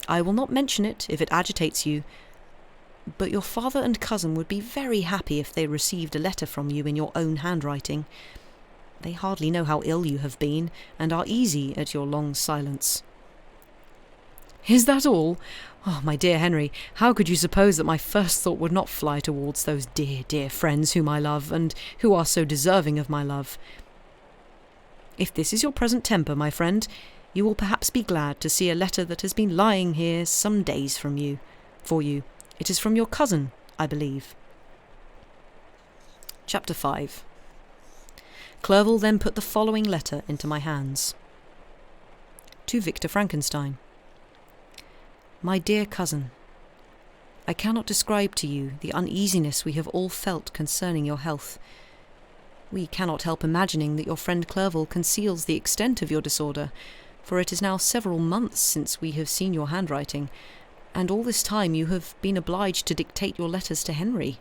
"I will not mention it if it agitates you, but your father and cousin would be very happy if they received a letter from you in your own handwriting. They hardly know how ill you have been, and are easy at your long silence." "Is that all? Oh, my dear Henry, how could you suppose that my first thought would not fly towards those dear, dear friends whom I love, and who are so deserving of my love? If this is your present temper, my friend, you will perhaps be glad to see a letter that has been lying here some days for you. It is from your cousin, I believe." Chapter 5. Clerval then put the following letter into my hands. To Victor Frankenstein. "My dear cousin, I cannot describe to you the uneasiness we have all felt concerning your health. We cannot help imagining that your friend Clerval conceals the extent of your disorder, for it is now several months since we have seen your handwriting, and all this time you have been obliged to dictate your letters to Henry.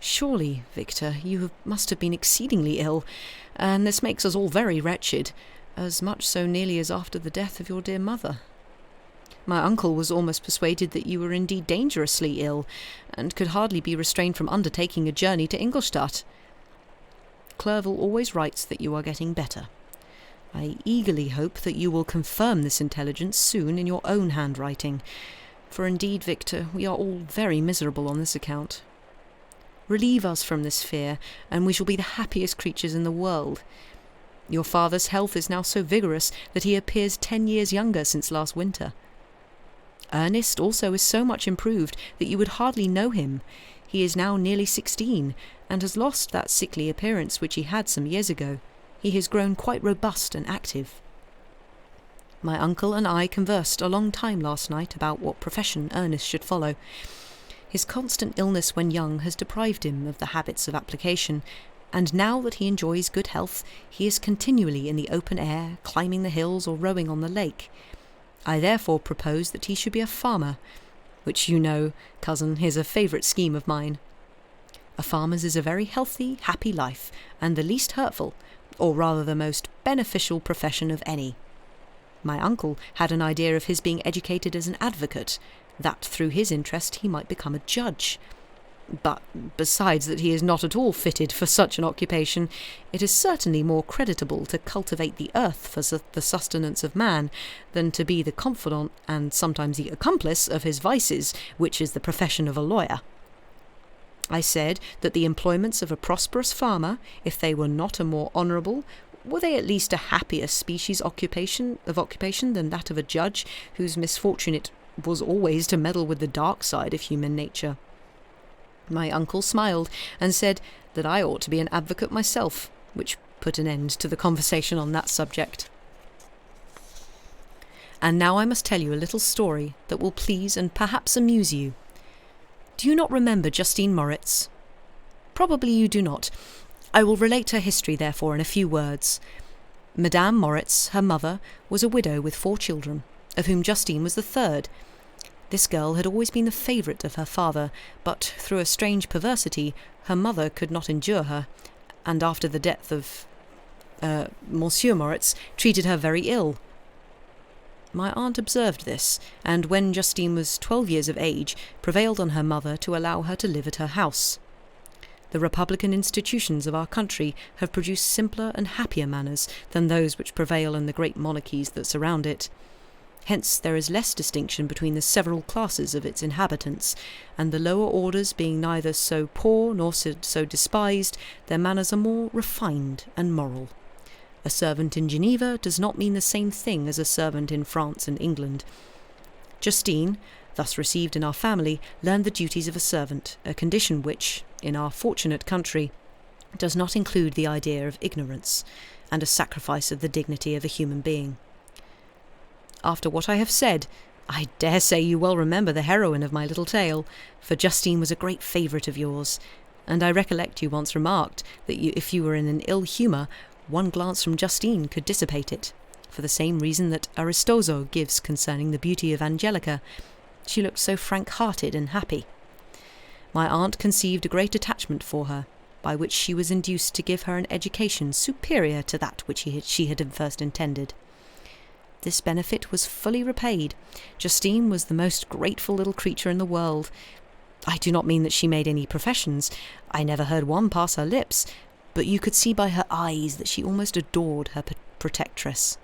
Surely, Victor, you must have been exceedingly ill, and this makes us all very wretched, as much so nearly as after the death of your dear mother. My uncle was almost persuaded that you were indeed dangerously ill, and could hardly be restrained from undertaking a journey to Ingolstadt. Clerval always writes that you are getting better. I eagerly hope that you will confirm this intelligence soon in your own handwriting, for indeed, Victor, we are all very miserable on this account. Relieve us from this fear, and we shall be the happiest creatures in the world. Your father's health is now so vigorous that he appears 10 years younger since last winter. Ernest also is so much improved that you would hardly know him. He is now nearly 16, and has lost that sickly appearance which he had some years ago. He has grown quite robust and active. My uncle and I conversed a long time last night about what profession Ernest should follow. His constant illness when young has deprived him of the habits of application, and now that he enjoys good health, he is continually in the open air, climbing the hills or rowing on the lake. I therefore propose that he should be a farmer, which you know, cousin, is a favourite scheme of mine. A farmer's is a very healthy, happy life, and the least hurtful, or rather the most beneficial profession of any. My uncle had an idea of his being educated as an advocate, that through his interest he might become a judge. But besides that he is not at all fitted for such an occupation, it is certainly more creditable to cultivate the earth for the sustenance of man than to be the confidant and sometimes the accomplice of his vices, which is the profession of a lawyer. I said that the employments of a prosperous farmer, if they were not a more honourable, were they at least a happier species occupation than that of a judge, whose misfortune it was always to meddle with the dark side of human nature. My uncle smiled and said that I ought to be an advocate myself, which put an end to the conversation on that subject. And now I must tell you a little story that will please and perhaps amuse you. Do you not remember Justine Moritz? Probably you do not. I will relate her history, therefore, in a few words. Madame Moritz, her mother, was a widow with 4 children, of whom Justine was the 3rd. This girl had always been the favourite of her father, but through a strange perversity her mother could not endure her, and after the death of Monsieur Moritz treated her very ill. My aunt observed this, and when Justine was 12 years of age, prevailed on her mother to allow her to live at her house. The republican institutions of our country have produced simpler and happier manners than those which prevail in the great monarchies that surround it. Hence there is less distinction between the several classes of its inhabitants, and the lower orders being neither so poor nor so despised, their manners are more refined and moral. A servant in Geneva does not mean the same thing as a servant in France and England. Justine, thus received in our family, learned the duties of a servant, a condition which, in our fortunate country, does not include the idea of ignorance, and a sacrifice of the dignity of a human being. After what I have said, I dare say you well remember the heroine of my little tale, for Justine was a great favourite of yours, and I recollect you once remarked that if you were in an ill humour, one glance from Justine could dissipate it, for the same reason that Aristozo gives concerning the beauty of Angelica. She looked so frank-hearted and happy. My aunt conceived a great attachment for her, by which she was induced to give her an education superior to that which she had at first intended. This benefit was fully repaid. Justine was the most grateful little creature in the world. I do not mean that she made any professions. I never heard one pass her lips, but you could see by her eyes that she almost adored her protectress.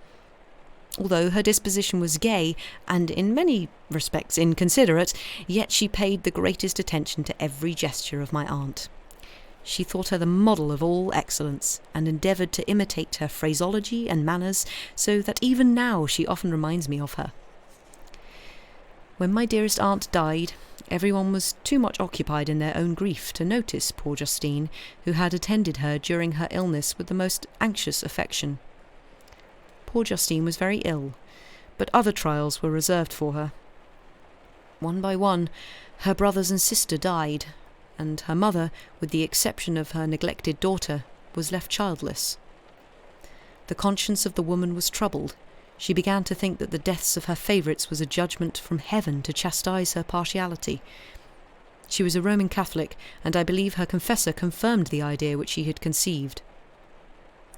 Although her disposition was gay, and in many respects inconsiderate, yet she paid the greatest attention to every gesture of my aunt. She thought her the model of all excellence, and endeavoured to imitate her phraseology and manners, so that even now she often reminds me of her. When my dearest aunt died, everyone was too much occupied in their own grief to notice poor Justine, who had attended her during her illness with the most anxious affection. Poor Justine was very ill, but other trials were reserved for her. One by one, her brothers and sister died, and her mother, with the exception of her neglected daughter, was left childless. The conscience of the woman was troubled. She began to think that the deaths of her favourites was a judgment from heaven to chastise her partiality. She was a Roman Catholic, and I believe her confessor confirmed the idea which she had conceived.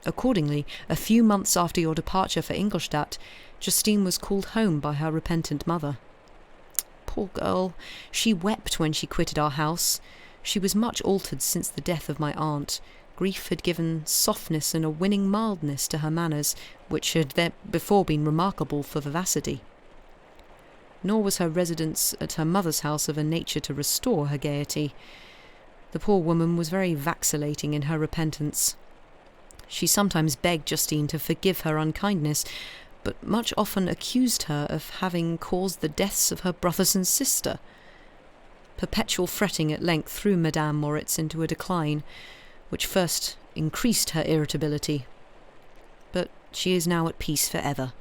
Accordingly, a few months after your departure for Ingolstadt, Justine was called home by her repentant mother. Poor girl, she wept when she quitted our house. She was much altered since the death of my aunt. Grief had given softness and a winning mildness to her manners, which had before been remarkable for vivacity. Nor was her residence at her mother's house of a nature to restore her gaiety. The poor woman was very vacillating in her repentance. She sometimes begged Justine to forgive her unkindness, but much often accused her of having caused the deaths of her brothers and sister. Perpetual fretting at length threw Madame Moritz into a decline, which first increased her irritability. But she is now at peace for ever.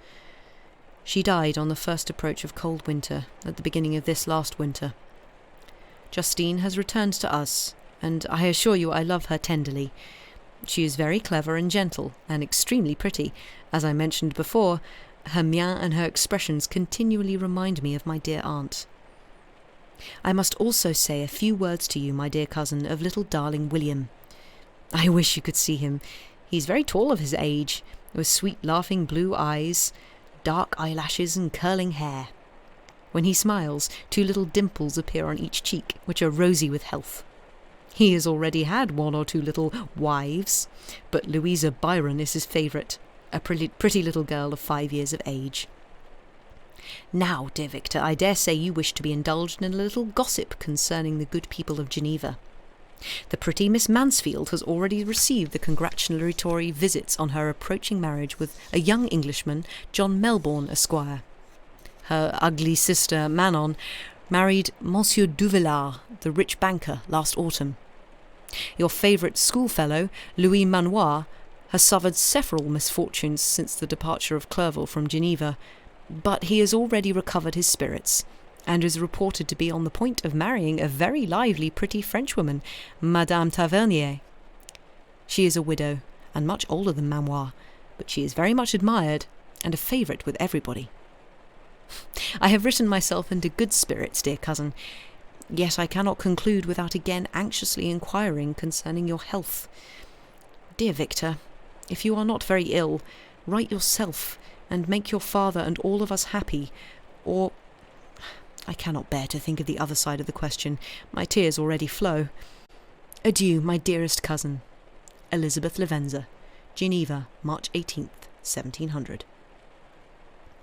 She died on the first approach of cold winter, at the beginning of this last winter. Justine has returned to us, and I assure you I love her tenderly. She is very clever and gentle, and extremely pretty. As I mentioned before, her mien and her expressions continually remind me of my dear aunt. I must also say a few words to you, my dear cousin, of little darling William. I wish you could see him. He's very tall of his age, with sweet laughing blue eyes, dark eyelashes and curling hair. When he smiles, 2 little dimples appear on each cheek, which are rosy with health. He has already had 1 or 2 little wives, but Louisa Byron is his favourite, a pretty little girl of 5 years of age. Now, dear Victor, I dare say you wish to be indulged in a little gossip concerning the good people of Geneva. The pretty Miss Mansfield has already received the congratulatory visits on her approaching marriage with a young Englishman, John Melbourne, Esquire. Her ugly sister, Manon, married Monsieur Duvillard, the rich banker, last autumn. Your favourite schoolfellow, Louis Manoir, has suffered several misfortunes since the departure of Clerval from Geneva, but he has already recovered his spirits, and is reported to be on the point of marrying a very lively, pretty Frenchwoman, Madame Tavernier. She is a widow, and much older than Manoir, but she is very much admired, and a favourite with everybody. I have written myself into good spirits, dear cousin, yet I cannot conclude without again anxiously inquiring concerning your health. Dear Victor, if you are not very ill, write yourself, and make your father and all of us happy, or... I cannot bear to think of the other side of the question. My tears already flow. Adieu, my dearest cousin. Elizabeth Lavenza, Geneva, March 18th, 1700.